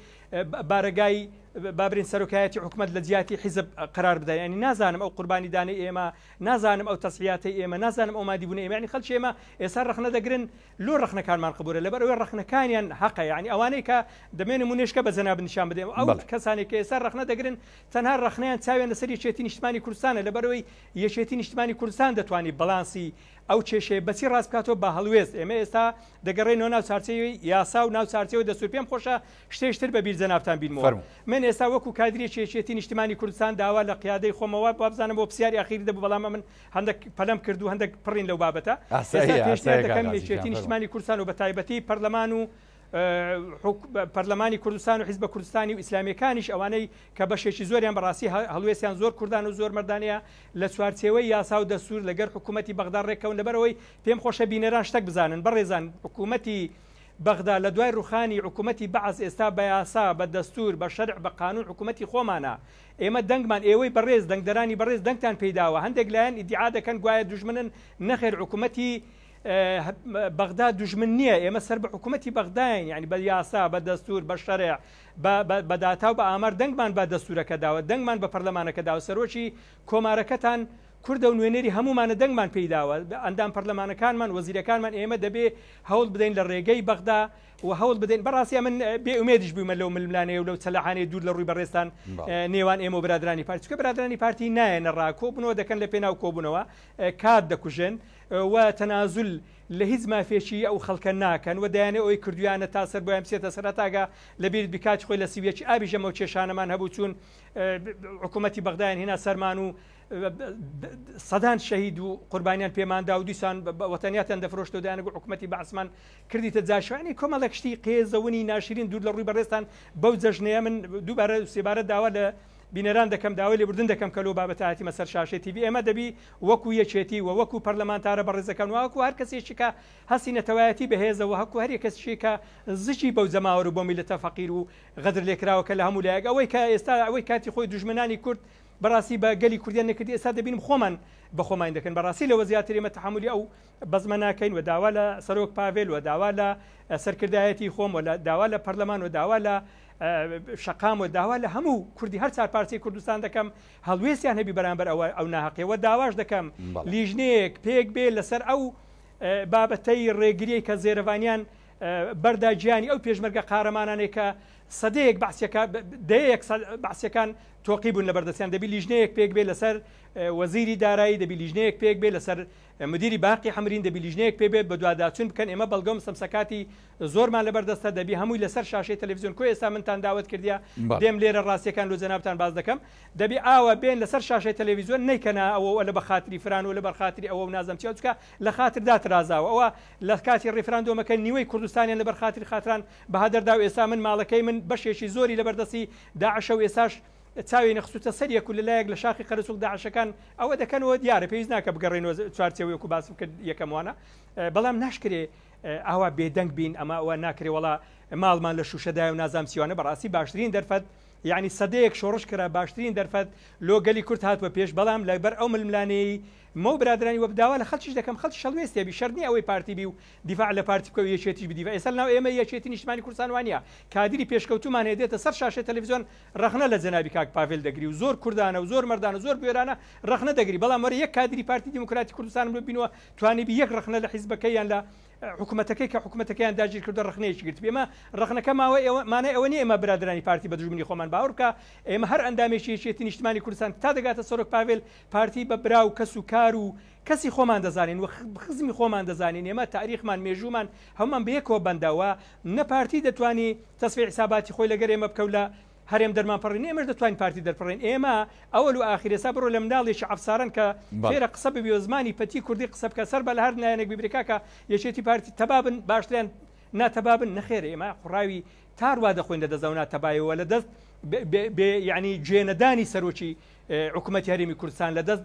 بارگای بابرین سەرۆکایەتی حکومت لە جیاتی حیزب قرار بدە ینی نازانم ئەو قوربانی دانەی ئێمە نازانم ئەو تەسعیاتی ئێمە نازانم ئەو مادیبوون ئێمە ینی خەڵکی ئێمە ئێستا ڕخنە دەگرن لۆ ڕخنەکانمان قبورە لەبەر ئەوەی ڕخنەکانیان حەقە ینی ئەوانەی کە دەمێن نمونێشکە بە جەناب نیشان بدەین ئەو کەسانی کە ئێستا ڕخنە دەگرن تەنها ڕخنەیان چاوێن لەسەر یەکێتی نیشتمانی کوردستانە لەبەرەوەی یەکێتی نیشتمانی کوردستان دەتوانێت بەڵانسی ئەو کێشەیە بەچی ڕاست بکاتەوە بە هەڵوێست ئێمە ئێستا دەگەڕێنەوە ناو چارچەوەی یاسا و ناو چارچەوەی دەستور پێم خۆشە شتێشتر بە بیر جەنابتان بینمەوە من ئێستا وەکو کادری یەکێتی نیشتمانی کوردستان داوا لە قیادەی خۆمەوە بابزانم بۆ پرسیاری ئاخیری دەبوو بەڵام من هەندێک پەلەم کردو هەندێک پڕین لەو بابەتە پێشنیار دەکەم یەکێتی نیشتمانی کوردستان و بە تایبەتی پەرلەمان و پەرلەمانی کوردستان و حیزبە کوردستانی و ئیسلامیەکانیش ئەوانەی کە بەشێکی زۆریان بەڕاستی هەڵوێستیان زۆر کوردان و زۆر مردانەیە لە چوارچێوەی یاسا و دەستور لەگەر حکوومەتی بەغدا ڕێکەون لەبەرەوەی پێم خۆشە بینەران شتێک بزانن بەڕێزان حکوومەتی بەغدا لە دوای ڕوخانی حکوومەتی بەعز ئێستا بە یاسا بە دەستور بە شەرع بە قانون حکوومەتی خۆمانە ئێمە دەنگمان ئێوەی بەڕێز دەنگدەرانی بەڕێز دەنگتان پێداوە هەندێک لایەن ئیدعا دەکەن گوایە دوژمنن نەخێر حکوومەتی بەغدا دوژمن نییە ئێمە سەر بە حکوومەتی بەغداین یعنی بە یاسا بە دەستور بە شەرع بە داتا و بە ئامار دەنگمان بە دەستورەکە داوە دەنگمان بە پەرلەمانەکە داوە سەرۆکی کۆمارەکەتان کوردە و نوێنەری هەمومانە دەنگمان پێیداوە ئەندام پەرلەمانەکانمان وەزیرەکانمان ئێمە دەبێ هەوڵ بدەین لە ڕێگەی بەغدا و هەوڵ بدەین بەڕاستی من بێ ئومێدیش بوومە لەو ململانەیە و لەو چەلاحانەی دوور لە ڕووی بەڕێستان نێوان ئێمە و برادرانی پارتی چکە برادرانی پارتی نایەنە ڕا کۆبوونەوە دەکەن لە پێناو کۆبوونەوە کات دەکوژن و تەنازل لە هیچ مافێکی ئەو خەڵکە ناکەن و دەیانێ ئەوی کردویانە تا سەر بۆیان بچێتە سەرەتاگە لەبیرت بکات خۆی لە سیویەکی ئابی ژەمە و کێشانەمان هەبوو چوون حکوومەتی بەغدایان هێنا سەرمان و سەدان شەهید و قوربانیان پێماندا و دیسان وەتەنیاتیان دەفرۆشتەوە دەیانە جحکومەتی بەعسمان کردیتە جاشوانی کۆمەڵێک شتی قێزەونی ناشرین دوور لە ڕووی بەڕێستان بەو جەژنەیە من دووبارە سێبارە داوا لە بینەران دەکەم داوای لێبوردن دەکەم کە لەو بابەتاتی مەسەر شاشەی تیڤی ئێمە دەبی وەکو یەکێتی و وەکو پەرلەمانتارە بەڕێزەکەن وەکو هەر کەسێکی کە هەستی نەتەوایەتی بەهێزەوە هەکو هەر کەسێکی کە زیی بەو جەماوەر و بۆ میلەتە فەقیر و غەدر لێکراوەکە لە هەموو لایەک ئەوەی کە ئێستا ئەوەی کاتی خۆی دوژمنانی کورد بەڕاستی بە گەلی کوردیان نەکردی ئێستا دەبینم خۆمان بە خۆمان دەکەن بەڕاستی لەوە زیاتر ئێمە تەحملی ئەو بەزمە ناکەین و داوا لە سەرۆک پاڤێل و داوا لە سەرکردایەتی خۆم و داوا لە پەرلەمان و داوا لە شەقام و داوا لە هەموو کوردی هەر چار پارچەی کوردستان دەکەم هەڵوێستیان هەبی بەرامبەر ئەو ناحەقیەوە داواش دەکەم لیژنەیەک پێک بێ لەسەر ئەو بابەتەی ڕێگریەی کە زێرەوانیان بەرداگیانی ئەو پێشمەرگە قارەمانانێک کە سەدەیەک دەیەک بەعسیەکان تۆقی بوون لە بەردەستیان دەبی لیژنەیەک پێک بێ لەسەر وەزیری دارایی دەبی لیژنەیەک پێک بێ لەسەر مدیری باقی حەمرین دەبی لیژنەیەک پێ بێت بە دوواداچون بکەن ئێمە بەڵگەم سەمسەکاتی زۆرمان لەبەردەستە دەبی هەمووی لەسەر شاشەی تەلەڤیزیۆن کۆ ئێستا منتان داوت کردیا دێم لێرە ڕاستیەکان لە جەنابتان باز دەکەم دەبی ئاوە بێن لەسەر شاشەی تەلەڤیزیۆن نەیکەنا ئەوە لە بەخاتری فران و لە بەرخاتری ئەوە نازم چیا چکە لە خاتردا ترازاوە ئەوە لە کاتی ڕێفراندۆمەکە نیوەی کوردستانیان لە بەرخاتری خاتران بەهادەردا و ئێستا من ماڵەکەی من بەشێکی زۆری لەبەردەستی داعشە و ئێستاش چاوی نەخسوتە سەریەک و لەلایەک لە شاخی قەرسوق داعشەکان ئەوە دەکەنەوە دیارە پێویست ناکە بگەڕێنەوە چوارچێوەیەک و باسم کرد یەکەم وانە بەڵام ناشکرێ ئاوا بێدەنگ بین ئەمە ئەوە ناکرێ وڵا ماڵمان لە شوشەدای و نازام سیوانە بەڕاستی باشترین دەرفەت یعنی سەدەیەک شۆڕش کرا باشترین دەرفەت لۆگەلی کورد هاتووە پێش بەڵام لەبەر ئەو ململانەی مو برادرانی و بداوا لە خەڵکیش دەکەم خەڵکی شەڵوێستی بی شەرنی ئەوەی پارتی بی و دیفاع لە پارتی بکە و یەکێتیش بدیفاع ئێستا ناو ئێمە یەکێتی نیشتمانی کوردستان وانە کادری پێشکەوتومان هێدێتە سەر شاشەی تەلەڤیزیۆن ڕخنە لە جەنابی کاک پاڤێل دەگری و زۆر کوردانە و زۆر مردانە زۆر بێرانە ڕخنە دەگری بەڵام وەرە یەک کادری پارتی دیموکراتی کوردستان بۆ بینەوە توانی بی یەک ڕخنە لە حیزبەکەیان لە حکوومەتەکەی کە حکوومەتەکەیان داگیر کردو ڕخنەیەکی گرت ئێمە ڕخنەکە مانای ئەوە نیە ئێمە برادرانی پارتی بە دژمنی خۆمان باوەڕ بکە ئێمە هەر ئەندامێکی یەکێتی نیشتمانی کوردستان تا دەگاتە سەرۆک پاڤێل پارتی بە براو کەس و کار و کەسی خۆمان دەزانین و خزمی خۆمان دەزانین ئێمە تاریخمان مێژومان هەمومان بەیەکەوە بەندەوە نەپارتی دەتوانی تەسفیع حساباتی خۆی لەگەر ئێمە بکەو لە هەرێم دەرمان پڕین ئێمەش دەتوانین پارتی دەرپڕین ئێمە ئەوەل و ئاخیرێسا بڕۆ لە منداڵێکی ئەفسارن کە فێرە قسە ببی و زمانی پەتی کوردی قسە بکە سەر بە لە هەر لایەنێک بیبرێکا کە یەکێتی پارتی تەبابن باشتریان ناتەبابن نەخێرە ئێمە قوڕاوی تاروا دەخۆین لە دەزەونا تەبایەوە لە دەست یعنی گوێنەدانی سەرۆکی حکوومەتی هەرێمی کوردستان لە دەست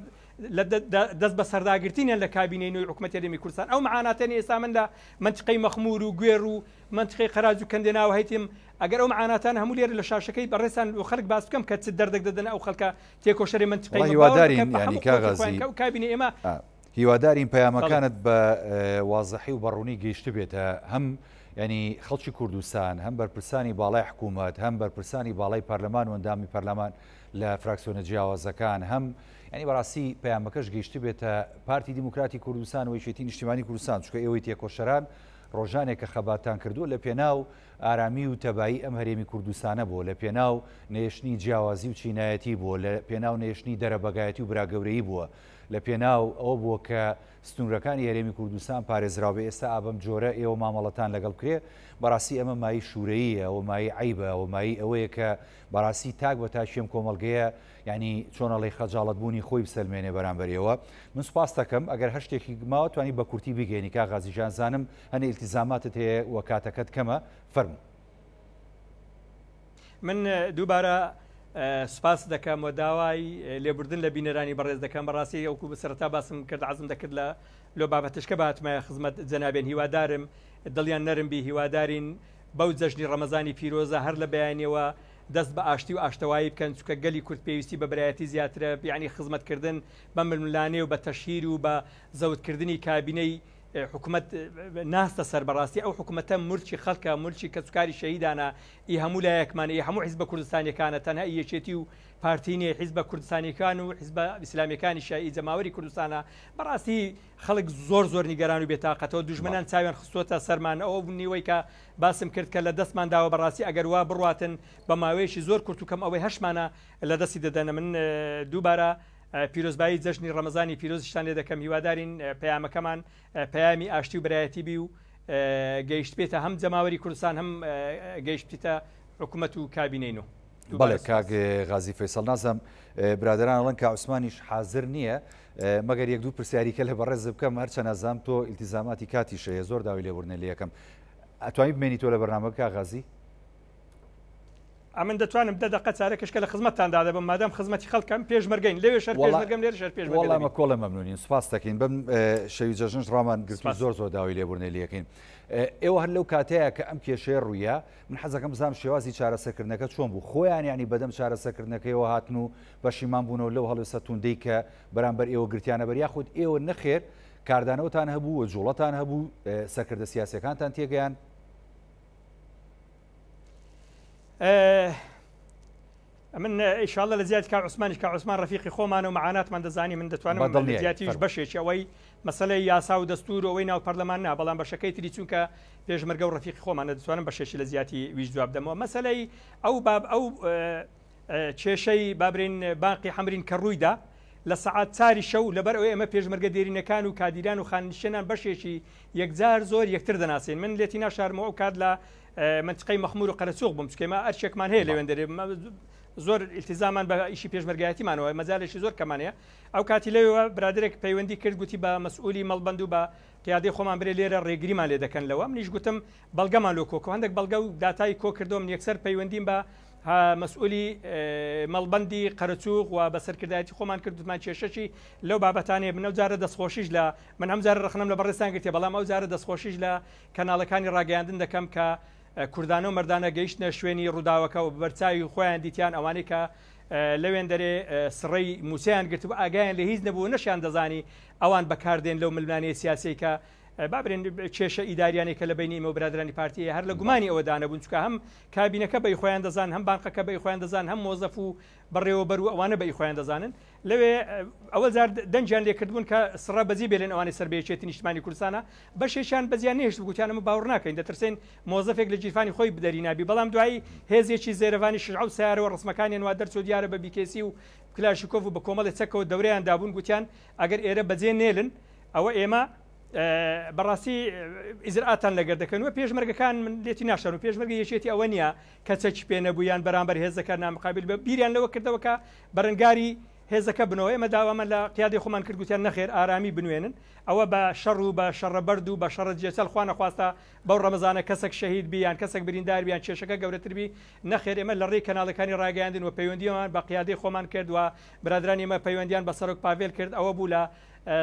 دەست بە سەرداگرتنیان لە کابینەی نوێی حکوومەتی هەرێمی کوردستان ئەو معاناتێنی ئێستا من لە منطقەی مەخمور و گوێر و منطقەی خەراج و کەندێناوە هەیتیم ئەگەر ئەو معاناتان هەموو لێرە لە شاشەکەی بەڕێستان و خەڵک باس بکەم کە چ دەردەک دەدەن ئەو خەڵکە تێکۆشەری منطقەی هیوادارین ینی کاغازی و کابینە ئێمە هیوادارین پەیامەکانت بە وازەحی و بەڕوونی گەیشت بێتە هەم ینی خەڵکی کوردستان هەم بەرپرسانی باڵای حکوومەت هەم بەرپرسانی باڵای پەرلەمان و ئەندامی پەرلەمان لە فراکسیۆنە جیاوازەکان هەم ینی بەڕاستی پەیامەکەش گەیشت بێتە پارتی دیموکراتی کوردستان و یەکێتی نیشتیمانی کوردستان چونکە ئێوەی تێکۆشەران ڕۆژانێک کە خەباتان کردووە لە پێناو ئارامی و تەبایی ئەم هەرێمی کوردستانە بووە لە پێناو نێشتنی جیاوازی و چینایەتی بووە لە پێناو نێشتنی دەرەبەگایەتی و براگەورەیی بووە لە پێناو ئەوە بووە کە ستونرەکانی هەرێمی کوردستان پارێزراوە ئێستا ئابەم جۆرە ئێوە مامەڵەتان لەگەڵ کرێ بەڕاستی ئەمە مای شوورەیە ئەوە مای عیبە ئەوە مای ئەوەیە کە بەڕاستی تاک بە تاشیم کۆمەڵگەیە ینی چۆنەڵی خەجاڵەتبوونی خۆی بسەلمێنێ بەرامبەریەوە من سوپاس دەکەم ئەگەر هەر شتێکی ماوە توانی بە کورتی بگەینی کاغازی جان زانم هەنێ ئیلتیزاماتت هەیە وە کاتەکەت کەمە فەرموو من دووبارە سپاس دەکەم و داوای لێبوردن لە بینەرانی بەڕێز دەکەم بەڕاستی ئەوکو بەسەرەتا باسم کرد عەزم دەکرد لە بابەتشکە باتمە خزمەت جەنابێن هیوادارم دڵیان نەرم بی هیوادارین بەو جەژنی ڕەمەزانی پیرۆزە هەر لە بەیانیەوە دەست بە ئاشتی و ئاشتەوایی بکەن چونکە گەلی کورد پێویستی بە برایەتی زیاترە یعنی خزمەتکردن بە ململانێ و بە تەشهیر و بە زەوتکردنی کابینەی حکوومەت ناستە سەربەڕاستی ئەو حکوومەتە مورچی خەڵکە مورچی کەسوکاری شەهیدانە ئی هەموو لایەکمانە هەموو حیزبە کوردستانیەکانە تەنها یەکێتی و پارتینی حیزبە کوردستانیەکان و حیزبە ئیسلامیەکانی شایی جەماوەری کوردستانە بەڕاستی خەڵک زۆر نیگەران و بێتاقەتەوە دوژمنان چاویان خستۆتە سەرمان ئەوە نیوەی کە باسم کرد کە لە دەستمانداوە بەڕاستی ئەگەر وا بڕاتن بە ماوەیەشی زۆر کورت و کەم ئەوەی هەشمانە لە دەستی دەدەنە من دووبارە پیرۆزبایی جەژنی ڕەمەزانی پیرۆزشتان لێ دەکەم هیوادارین پەیامەکەمان پەیامی ئاشتی و برایەتی بی و گەیشت بێتە هەم جەماوەری کوردستان هەم گەیشت بێتە حکوومەت و کابینەینەوە بەڵێ کاک غازی فەیسەڵ نازەم برادران ئەڵەن کە عوسمانیش حاضر نییە مەگەر یەک دوو پرسیاریکە لە بەڕێز بکەم هەرچە نازام تۆ ئیلتیزاماتی کاتیشەیە زۆر داوای لێبوردنە لێ یەکەم ئەتوانی بمێنی تۆ لە بەرنامە کاک غازی ئەمن دەتوانم دەدەقە چارەکەشکە لە خزمەتتان دەبم مادام خزمەتی خەڵکەم پێشمەرگەین لەوێ شەر پێشمەرگەم لێر شەر پێشمەرگەم وەڵامە کۆڵە مەمنونین سوپاس دەکەین بەم شەوی جەژنش ڕامان گرتو زۆر داوای لێبوردنە لێ یەکەین ئێوە هەر لەو کاتەیە کە ئەم کێشەیە ڕوویە من حەزەکەم بزانم شێوازی چارەسەرکردنەکە چۆن بوو خۆیان ینی بەدەم چارەسەرکردنەکەیەوە هاتن و بەشیمان بوونەوە لەو هەڵوێسە توندەی کە بەرامبەر ئێوە گرتیانە بەر یاخود ئێوە نەخێر کاردانەوەتان هەبوو و جوڵەتان هەبوو سەرکردە سیاسیەکانتان تێگەیان من ئیشاڵە لە زیاتی کا عوسمانیش کا عوسمان ڕەفیقی خۆمان و معاناتمان دەزانی من دەتوانم لە زیاتیش بەشێکی ئەوەی مەسەلەی یاسا و دەستور ئەوەی ناو پەرلەمان نا بەڵام بەشەکەی تری چونکە پێشمەرگە و ڕەفیقی خۆمانە دەتوانم بەشێکی لە زیاتی ویش جواب دەمەوە مەسەلەی ئەو باب ئەو کێشەی بابرین باقی حەمرین کە ڕوویدا لە سەعات چاری شەو لەبەر ئەوەی ئەمە پێشمەرگە دێرینەکان و کادیران و خانشێنان بەشێکی یەکجار زۆر یەکتر دەناسین من لێتی ناشارمەوە ئەو کات لە منطقەی مەخمور و قەرەچوق بووم چکەمە ئەرچێکمان هەیە لەوێندەرێ زۆر ئیلتیزامان بە ئیشی پێشمەرگایەتیمانەوە مەجالێکی زۆر کەمانەیە ئەو کاتی لەوێەوە برادێک پەیوەندی کرد گوتی بە مەسئولی مەڵبەند و بە قیادەی خۆمان برێ لێرە ڕێگریمان لێ دەکەن لەوە منیش گوتم بەڵگەمان لۆ کۆکە هەندێک بەڵگە و داتای کۆ کردوم یەکسەر پەیوەندیم بە مەسئولی مەڵبەندی قەرەچوق و بە سەرکردایەتی خۆمان کردومان کێشەی لەو بابەتانێ من ئەو جارە دەستخۆشیش لە من هەم جارە ڕخنم لە بەڕێستان گرتێ بەڵام ئەو جارە دەستخۆشیش لە کەناڵەکانی ڕاگەیاندن دەکەم کە کوردانە و مەردانە گەیشتنە شوێنی ڕووداوەکە و بەرچاوی خۆیان دیتیان ئەوانەی کە لەوێن دەرێ سڕەی موسیان گرتبوو ئاگایان لە هیچ نەبوو نەشیان دەزانی ئەوان بەکاردێن لەو ململانەیە سیاسی کە بابرێن کێشە ئیداریانی کە لە بینی ئێمە و برادرانی پارتیە هەر لە گومانی ئەوە دانەبوون چکە هەم کابینەکە بە خۆیان دەزان هەم بانقەکە بە خۆیان دەزان هەم مۆزەف و بەڕێوەبەر و ئەوانە بە خۆیان دەزانن لەوێ ئەوە زار دەنجیان لێکردبوون کە سڕە بەزی بێلێن ئەوانی سەربەیەکێتی نیشتمانی کوردستانە بەشێکیان بەزیان نێشت گوتیانمە باوەڕ ناکەین دەترسێن مۆزەفێک لە جیرفانی خۆی بدەری نابی بەڵام دوایی هێزێکی زێرەوانی شعو سیارەوە ڕسمەکانیان وا دەرچۆ دیارە بە بیکێسی و کلاشیکۆف و بە کۆمەڵی چەکەوە دەورەیان دابوون گوتیان ئەگەر ئێرە بەجێ نێلن ئەوە ئێمە بەڕاستی ئیزرعاتان لەگەر دەکەن و پێشمەرگەکان من لێتی ناشان و پێشمەرگە یەکێتی ئەوە نییە کە چەکی پێ نەبوویان بەرامبەر هێزەکە نامقابل بە بیریان لەوە کردەوە کە بەرەنگاری هێزەکە بنەوە ئێمە داوامە لە قیادی خۆمان کردگوتیان نەخێر ئارامی بنوێنن ئەوە بە شەڕ و بە شەڕە بەرد و بە شەڕە جێچەل خوا نەخواستە بەو ڕەمەزانە کەسێک شەهید بیان کەسێک بریندار بیان کێشەکە گەورەتربی نەخێر ئێمە لە ڕێی کەناڵەکانی ڕاگەیاندن و پەیوەندیمان بە قیادی خۆمان کرد و برادرانی ئێمە پەیوەندیان بە سەرۆک پاڤێل کرد ئەوە بوو لە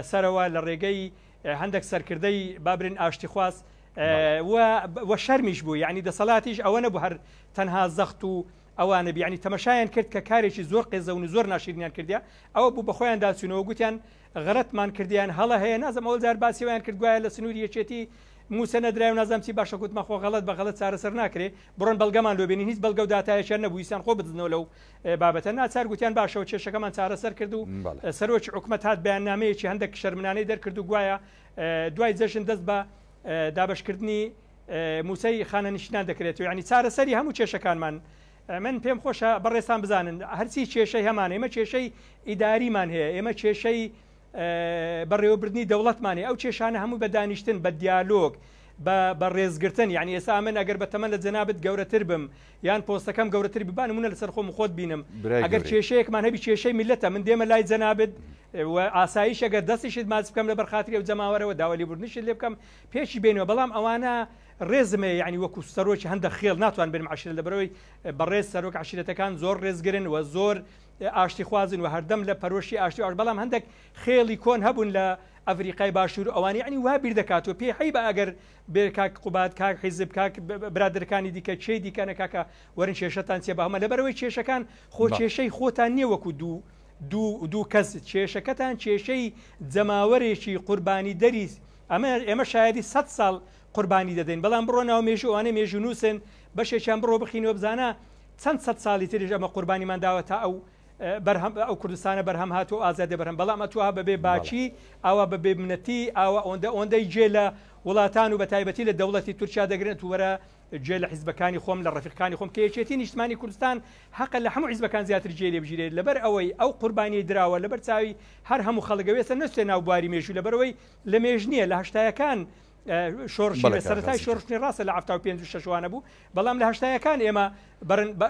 سەرەوە لە ڕێگەی هەندێک سەرکردەی بابرین ئاشتی خواست و شەرمیش بوو یعنی دەسەڵاتیش ئەوە نەبوو هەر تەنها زەخت و ئەوانە بیانی تەمەشایان کرد کە کارێکی زۆر قێزەون و زۆر ناشرینیان کردیا ئەوە بوو بە خۆیان داچوونەوە گوتیان غەڵەتمان کردیان هەڵە هەیە نازم ئەوە جار باسییان کردگوایە لە سنووری یەکێتی موسە نەدرای و نازانم چی باشە گوتمە خۆ غەڵەت بە غەڵەت چارەسەر ناکرێ بڕۆن بەڵگەمان لۆبێنین هیچ بەڵگە و داتایەکیان نەبوو ویسیان خۆ بدنەوە لەو بابەتە ناچار گوتیان باشەوە کێشەکەمان چارەسەر کرد و سەرۆکی حکومەت هات بەیاننامەیەکی هەندێک شەرمنانەی دەرکرد و گوایە دوای جەژن دەست بە دابشکردنی موسەی خانەنشینان دەکرێت و یعنی چارەسەری هەموو کێشەکانمان من پێم خۆشە بەڕێستان بزانن هەرچی کێشەی هەمان ئێمە کێشەی ئیداریمان هەیە ئێمە کێشەی بەڕێوەبردننی دەوڵەتمانێ ئەو کێشانە هەموو بە دانیشتن بە دیالۆگ بە ڕێزگرتن یعنی ئێستا من ئەگەر بەتەمەن لە جەنابەت گەورەتر بم یان پۆستەکەم گەورەتر ببان منە لەسەر خۆم خۆت بینم ئەگەر کێشەیەکمان هەبی کێشەی میلەتە من دێمە لای جەنابەت و ئاسایش ئەگەر دەستیشت ماچ بکەم لە بەرخاتری و جەماوەرەوە داوای لێبوردنیشت لێ بکەم پێشی بێنەوە بەڵام ئەوانە ڕێزمێ یعنی وەکو سەرۆکی هەندە خێڵ ناتوان بێنم عشرە لەبەرەوەی بەڕێز سەرۆک عشرەتەکان زۆر ڕێزگرن و زۆر ئاشتی خوازن و هەردەم لە پەرۆشی ئاشتی ئاش بەڵام هەندێک خێڵی کۆن هەبوون لە ئەفریقای باشوور ئەوانی عنی وا بیر دەکاتەوە پێی حەی بە ئەگەر بێ کاک قوبات کاک حیزب کاک برادرەکانی دیکە چێ دیکەنە کاکە وەرن کێشەتان چێ بە هەمە لەبەرەوەی کێشەکان خۆ کێشەی خۆتان نییە وەکو دوو کەس کێشەکەتان کێشەی جەماوەرێکی قوربانی دەری ئێمە شایدی 100 ساڵ قوربانی دەدەین بەڵام بڕۆ ناو مێژوو ئەوانەی مێژوو نووسن بەشێکیان بڕۆ بخینەوە بزانە چەند 100 ساڵی تریش ئەمە قوربانیمان داوە تا ئەو کوردستانە بەرهەم هاتووە ئازادی بەرهەم بەڵام ئەتوها بەبێ باچی ئەوە بەبێ منەتی ئەوە ئەوەندەی جێ لە وڵاتان و بە تایبەتی لە دەوڵەتی تورکیا دەگرێت وەرە جێ لە حیزبەکانی خۆم لە ڕەفیقەکانی خۆم کە یەکێتی نیشتمانی کوردستان حەقە لە هەموو حیزبەکان زیاتر جێ لێ بژیرێت لەبەر ئەوەی ئەو قوربانی دراوە لەبەر چاوی هەر هەموو خەڵگەوێتە نەستێ ناو بواری مێژوو لەبەرەوەی لە مێژ نییە لە هەشتایەکان شۆڕشی سەرەتای شۆڕشتنی ڕاستە لە 1956 بوو بەڵام لە هەشتایەکان ئێمە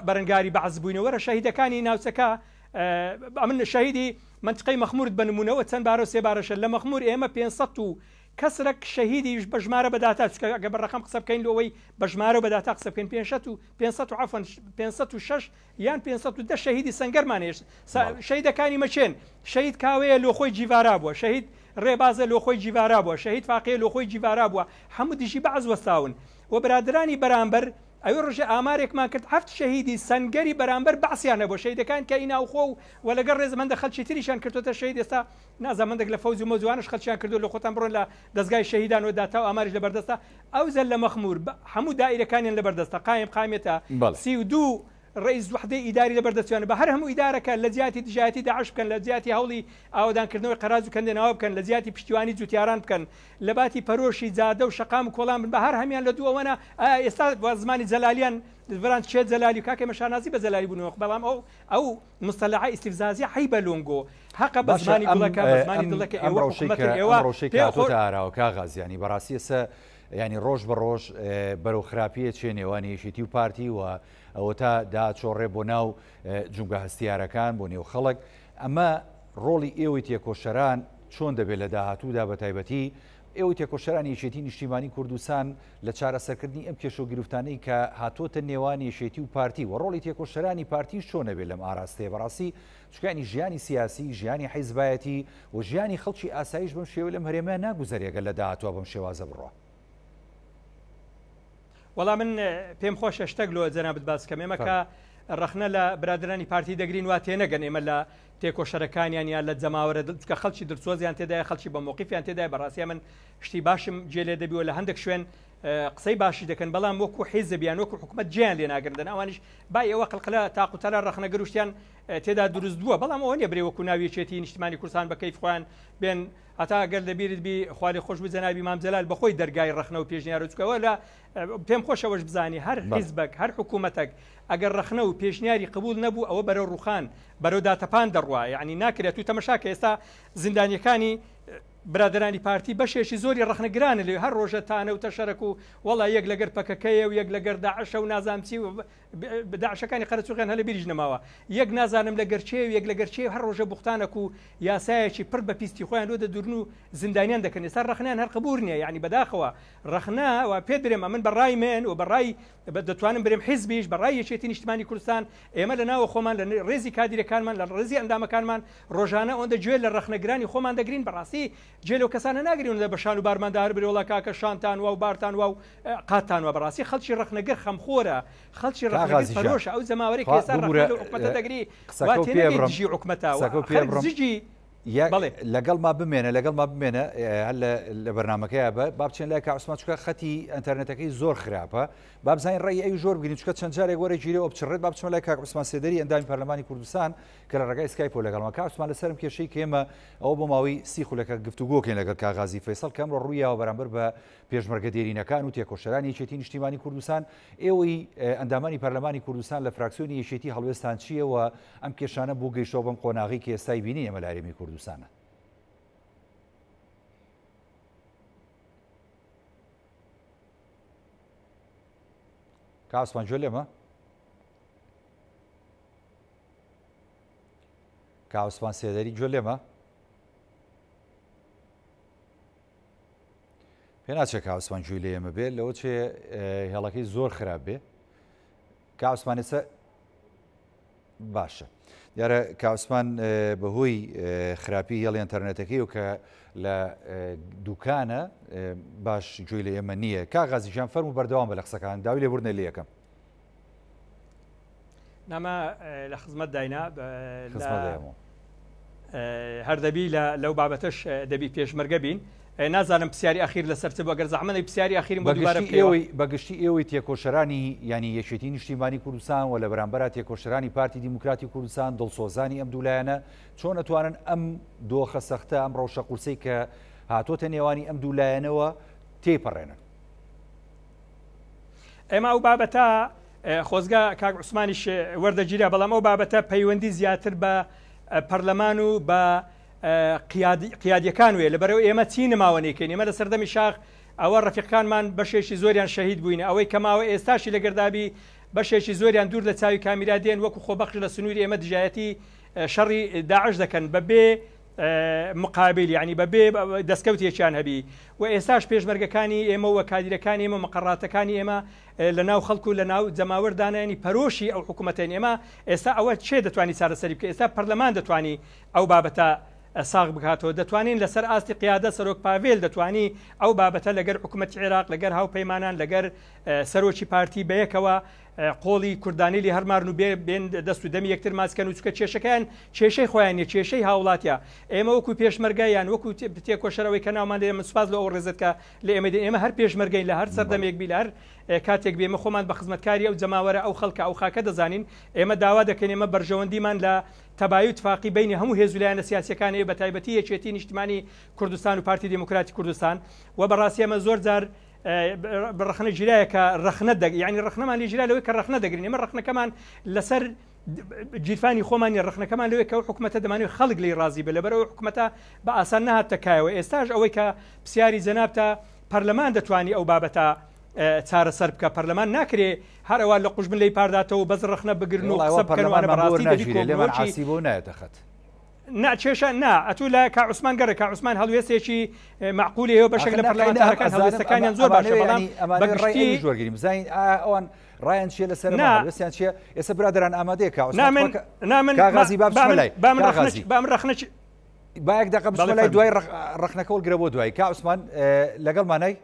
بەرەنگاری بەعز بووینەوە شەهیدەکانی ناوچەکە من شەهیدی منطقەی مەخمورد بنمونەوە چەند بارە و سێ بارەشە لە مەخمور ئێمە 500 و کەسرەك شەهیدی بە ژمارە بەداتا گە بە ڕقم قسە بکەین لەوەی بە ژمارە بەداتا قسە بکەین 506 یان 510 شەهیدی سەنگەرمانێش شەهیدەکانی مەچێن شەهید کاوەیە لۆ خۆی جیڤارا بووە شەهید ڕێبازە لۆ خۆی جیڤارا بووە شەهید فاقەیە لۆ خۆی جیڤارا بووە هەموو دیژی بەعز وەستاون و برادرانی بەرامبەر ئەوێ ڕژێ ئامارێکمان کرد 7 شەهیدی سەنگەری بەرامبەر بەعسیانە بۆ شەهیدەکان کە ئیناوخۆ و لەگەڵ ڕێزمەندە خەڵکی تریشان کردوتە شەهید ئێستا نازانمەندێک لە فەوزی مەزوانش خەڵکیان کردو لە خۆتان بڕۆن لە دەستگای شەهیدان و داتا و ئاماریش لەبەردەستە ئەو زەل لە مەخمور هەموو دائیرەکانیان لەبەردەستە قایمێتە 32 ڕئیس وحدەی ئیداری لەبەردەستیانە بە هەر هەموو ئیدارەکە لە جیاتی دژایەتی داعش بکەن لە جیاتی هەوڵی ئاودانکردنەوەی قەراز و کەندێناوە بکەن لە جیاتی پشتیوانی جوتیاران بکەن لە باتی پەرۆشی جادە و شەقام و کۆڵان بن بە هەر هەمیان لە دووەوەنە ئێستا زمانی جەلالیان ڤران چێت جەلالی و کاکە مەشانازی بە جەلالی بوونەوە بەڵام ئەو مستەلاحی ئیستیفزازی حی بە لۆنگۆ حەقە بە زمانی گوڵەکە بە زمانی دڵەکە ئێوە ڕۆژێکەوە ئاراوە کاغازیانی بەڕاستی ئێستا ینی ڕۆژ بە ڕۆژ بەرەو خراپیە چێ نێوانی یەکێتی و پارتی و ئەوە تا داچۆڕێ بۆ ناو جونگە هەستیارەکان بۆ نێو خەڵک ئەمە ڕۆڵی ئێوەی تێکۆشەران چۆن دەبێت لە داهاتوودا بە تایبەتی ئێوەی تێکۆشەرانی یەکێتی نیشتیمانی کوردستان لە چارەسەرکردنی ئەم کێشە و گرفتانەی کە هاتۆتە نێوانی یەکێتی و پارتی و ڕۆڵی تێکۆشەرانی پارتیش چۆن دەبێت لەم ئاراستەیە بەڕاستی چکانی ژیانی سیاسی ژیانی حیزبایەتی و ژیانی خەڵکی ئاسایش بەم شێوە لەم هەرێمە ناگوزەرێگە لە داهاتووە بەم شێوازە بڕۆ وەڵام من پێم خۆشە شتێک لۆ جەنابەت باس کەم ئێمە کە ڕخنە لە برادرانی پارتی دەگرین وا تێنەگەن ئێمە لە تێکۆشەرەکانیان یا لە جەماوەرە کە خەڵکی دڵسۆزیان تێدای خەڵکی بە مووقیفیان تێدای بەڕاستی من شتی باشم جێلێ دەبیەوە لە هەندێک شوێن قسەی باشی دەکەن بەڵام وەکو حیزبیان وەکو حکومەت گیان لێ ناگرن ئەوانش با ئێوە قڵقلە تاقوتەلا ڕخنەگەر وشتیان تێدا دروست بووە بەڵام ئەوە نیە برێ وەکو ناویەکێتی نیشتمانی کوردستان بە کەیف خۆیان بێن هەتا ئەگەر لەبیرت بی خوالی خۆش بە جەنابی مام جەلال بەخۆی دەرگای ڕخنە و پێشنیار چکەوە لە پێم خۆشەوەش بزانی هەر حیزبەک هەر حکوومەتێک ئەگەر ڕخنە و پێشنیاری قبول نەبوو ئەوە بەرەو ڕوخان بەرەو داتەپان دەڕوا یعنی ناکرێت و تەمەشاکە ئێستا زیندانیەکانی برادرانی پارتی بەشێکی زۆری ڕخنەگرانە لێ هەر ڕۆژە تانە و تەشەرەک و وەڵا یەک لەگەر پەکەکەیە و یەک لەگەر داعشە و نازانچی و داعشەکانی قەرەچووغیان هەلە بیریش نەماوە یەک نازانم لە گەرچێ و یەک لە گەرچێ هەر ڕۆژە بوختانەک و یاسایەکی پڕ بە پیستی خۆیان لۆ دەدورن و زیندانیان دەکەن ئێستا ڕەخنیان هەر قبور نییە یعنی بەداخەوە ڕەخنا و پێ برێمە من بەڕای من و بەڕای دەتوانم برێم حیزبیش بەڕای یەکێتی نیشتمانی کوردستان ئێمە لە ناوە خۆمان لە ڕێزی کادیرەکانمان لە ڕێزی ئەندامەکانمان ڕۆژانە ئەوەندە گوێ لە ڕەخنەگرانی خۆمان دەگرین بەڕاستی گوێ لەو کەسانە ناگرین بە شان و بارماندار برێ وڵا کاکە شانتان و بارتان و قاتان و بەڕاستی خەڵکی ڕەخنەگەر خەمخۆرە خەڵکی ڕەخنەگەر فەرۆشە ئەو زەماوەری کە ئێستا حکومەتە دەگری واتێنەگەی حکومەتە زیجی لەگەڵ ما بمێنە هەل لە بەرنمەکەیە با بچێن لای کاعوسمان چکە خەتی ئەتەرنێتەکەی زۆر خراپە با بزانین ڕێی ئەوی زۆر بگرین چکە چەند جارێک وەرە گیرەوە بچڕێت با بچمە لای کاعوسمان سێدەری ئەندامی پەرلەمانی کوردستان کە لە ڕێگای سکایپۆ لەگەڵمە کاعوسمان لەسەرم کێشەی کە ئێمە ئەوە بۆ ماوەی سی خولەکە گفتوگۆکەین لەگەڵ کاغازی فەیسەڵ کە ئەمڕۆ ڕوویەوە بەرامبەر بە پێشمەرگە دێرینەکان و تێکۆشەرانی یەکێتی نیشتیمانی کوردستان ئێوەی ئەندامانی پەرلەمانی کوردستان لە فراکسیۆنی یەکێتی هەڵوێستان چیەوە ئەم کێشانە بوو گەیشتەوە بەم قۆناغی کە ئێستای بینی ئێمە لە هەرێمی کوردستانە کاعوسمان گوێ لێمە کاعوسمان سێدەری گوێ لێمە پێ ناچێت کاعوسمان گوێ لێ ئێمە بێت لەوە چێ هێڵەکەی زۆر خراپ بێ کاعوسمان ئێستا باشە دیارە کاعوسمان بەهۆی خراپی هێڵی ئینتەرنێتەکەی و کە لە دوکانە باش گوێی لە ئێمە نییە کاغازیژیان فەرمو بەردەوام بە لە قسەکان داوی لێبوردنە لە یەکەم نامە لە خزمەت داینا هەردەبی لەو بابەتەش دەبی پێشمەرگە بین نازانم پرسیاری ئاخیر لەسەر چ بۆ گەر زەحمەتی پرسیاری ئاخیرم بۆ دووبارە بەگشتی ئێوەی تێکۆشەرانی ینی یەکێتی نیشتیمانی کوردستان و لە بەرامبەر تێکۆشەرانی پارتی دیموکراتی کوردستان دڵسۆزانی ئەم دوولایەنە چۆن ئەتوانن ئەم دۆخە سەختە ئەم ڕەوشە قورسەی کە هاتۆتە نێوانی ئەم دوولایەنەوە تێپەڕێنن ئێمە ئەو بابەتە خۆزگا کاک عوسمانیش وەردەگیرا بەڵام ئەو بابەتە پەیوەندی زیاتر بە پەرلەمان و بە قیادیەکان وێ لەبەرەوە ئێمە چی نماوەنێکین ئێمە لە سەردەمی شاخ ئەوە ڕەفیقەکانمان بەشێکی زۆریان شەهید بووین ئەوەی کەماوە ئێستاشی لە گەردابی بەشێکی زۆریان دوور لە چاوی کامیرا دێن وەکو خۆبەخش لە سنووری ئێمە دژایەتی شەڕی داعش دەکەن بەبێ مقابل یعنی بەبێ دەستکەوتێکیان هەبی و ئێستاش پێشمەرگەکانی ئێمە و کادیرەکانی ئێمە مەقەڕاتەکانی ئێمە لە ناو خەڵکو لە ناو جەماوەردانانی پەرۆشی ئەو حکوومەتین ئێمە ئێستا ئەوە چێ دەتوانانی چارەسەری بکە ئێستا پەرلەمان دەتوانی ئەو بابەتە ساغ بکاتەوە دەتوانین لەسەر ئاستی قیادە سەرۆک پاڤێل دەتوانی ئەو بابەتە لەگەر حکوومەتی عێراق لەگەر هاوپەیمانان لەگەر سەرۆکی پارتی بەیەکەوە قۆڵی کوردانی لی هەرمارن و بێن دەست و دەمی یەکتر ماسکەن و چکە کێشەکەیان کێشەی خۆیانە کێشەی هاوڵاتیە ئێمە وەکو پێشمەرگایان وەکو تێکۆشەرەوەی کە ناومان لێ سوپاس لە ئەو ڕێزتکە لە ئێمە هەر پێشمەرگەین لە هەر سەردەمێک بی لە هەر کاتێک بێمە خۆمان بە خزمەتکاری ئەو جەماوەرە ئەو خەڵکە ئەو خاکە دەزانین ئێمە داوا دەکەین ئێمە بەرژەوەندیمان لە تەبایی و اتفاقی بینی هەموو هێزولایەنە سیاسیەکانی بە تایبەتی یەکێتی نیشتیمانی کوردستان و پارتی دیموکراتی کوردستان و بەڕاستی ئەمە زۆر جار ڕەخنە گیرایەکە ڕەخنە یعنی ڕەخنەمان لێ گیرا لەوەی کە ڕەخنە دەگرین ئێمە ڕەخنەکەمان لەسەر جیرفانی خۆمانی ڕەخنەکەمان لەوەی کە حکوومەتە دەمانوێت خەڵک لی ڕازی بێ لەبەرەوە حکوومەتە بە ئاسان نهاتەکایەوە ئێستاش ئەوەی کە پرسیاری جەنابتە پەرلەمان دەتوانی ئەو بابەتە چارەسەر بکە پەرلەمان ناکرێ هەر ئەوە لە قوژبن لی پارداتەوە بەز ڕەخنە بگرن و قسە بکەنوانە بەڕاستی دەبی بۆ نایەتەخەت ناچێشە نا ئەتوو لە کاعوسمان گەڕێ کاعوسمان هەڵوێستێکی معقولەوە بەشێک لە پەرلەمانتارەکان هەڵوێستەکانیان زۆر باشە بەڵام بەگشتی زۆرگیری بزانین ئەوان ڕایان چیە لەسەر هەڵوێستیان چیە ئێستا برادران ئامادەیە کاغازی بام ڕەخنە باەک دەقە بچمە لای دوای ڕەخنەکە وەڵگرە بۆ دوای کاعوسمان لەگەڵمانای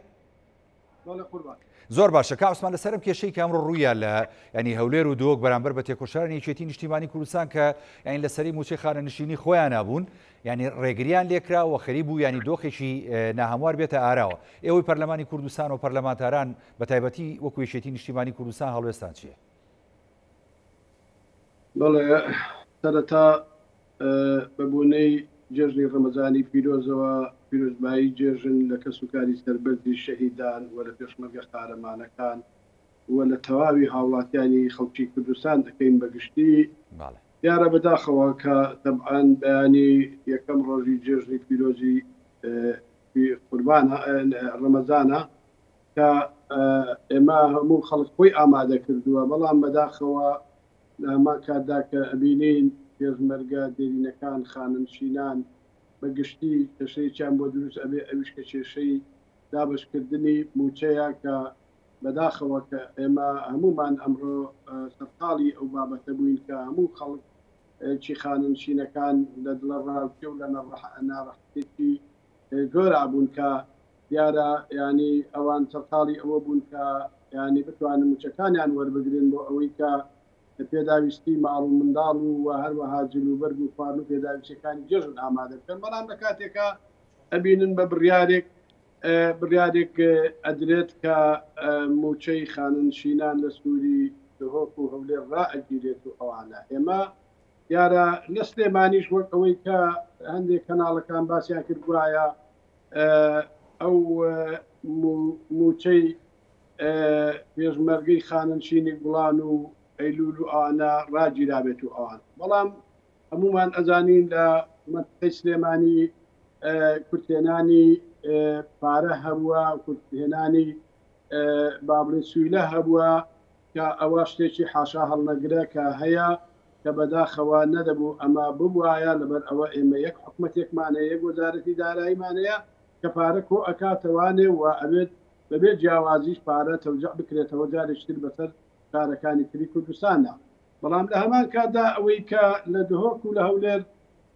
زۆر باشە کاعوسمان لەسەرم کێشەی کە ئەمڕۆ ڕوویە لە ینی هەولێر و دۆک بەرامبەر بە تێکۆشارانی یەکێتی نیشتیمانی کوردستان کە یعنی لەسەری موچەی خانەنشینی خۆیان نابوون ینی ڕێگریان لێکرا و خەریب بوو ینی دۆخێکی ناهەموار بێتە ئاراوە ئێوەی پەرلەمانی کوردستان و پەرلەمانتاران بە تایبەتی وەکو یەکێتی نیشتیمانی کوردستان هەڵوێستان چییە؟ بەڵێ سەرەتا بەبوونەی جێژنی ڕەمەزانی پیرۆزەوە پیرۆزبایی جێژن لە کەسوکاری سەربەرزی شەهیدان و لە پێشمەرگە قارەمانەکان و لە تەواوی هاوڵاتیانی خەڵکی کوردستان دەکەین بەگشتی دیارە بەداخەوە کە تەبعاً بەیانی یەکەم ڕۆژی جێژنی پیرۆزی قوربانە ڕەمەزانە کە ئێمە هەموو خەڵک خۆی ئامادە کردووە بەڵام بەداخەوە لە هەمان کاتدا کە ئەبینین پێشمەرگە دێرینەکان خاننشینان بەگشتی کێشەیەکیان بۆ دروست ئەبێ ئەویش کە کێشەی دابشکردنی موچەیە کە بەداخەوە کە ئێمە هەمومان ئەمڕۆ سەرقاڵی ئەو بابەتە بووین کە هەموو خەڵک چی خاننشینەکان لە دڵە ڕاوکە و لە ناڕەحەتێکی زۆر بوون کە دیارە ینی ئەوان سەرقاڵی ئەوە بوون کە ینی بتوانن موچەکانیان وەربگرن بۆ ئەوەی کە پێداویستی ماڵ و منداڵ و هەروەها جلوبەرگ و خواردن و پێداویستەکانی جێژن ئامادە بکەن بەڵام لە کاتێکە ئەبینن بە بڕیارێک ئەدرێت کە موچەی خاننشینان لە سووری هۆک و هەولێر ڕائەگیرێت و ئەوانە ئێمە دیارە لە سلێمانیش وەک ئەوەی کە هەندێک کەناڵەکان باسییان کردوایە ئەو موچەی پێشمەرگەی خاننشینی گوڵان و ئەیلول و ئەوانە ڕاگیرابێت و ئەوان بەڵام هەمومان ئەزانین لە مەنطقەی سلێمانی کورتێنانی پارە هەبووە کورتهێنانی بابڵی سویلە هەبووە کە ئەوە شتێکی حاشا هەڵنەگرە کە هەیە کە بەداخەوە نەدەبوو ئەمە ببوایە لەبەر ئەوە ئێمە یەک حکومەتێکمانەیە یەک وەزارەتی داراییمانەیە کە پارە کۆ ئەکاتەوانێ و ئەبێت بەبێت جیاوازیش پارە تەوجع بکرێتەوە جارێکتر بەسەر کارەکانی تری کوردستاندا بەڵام لە هەمان کاتدا ئەوەی کە لە دهۆک و لە هەولێر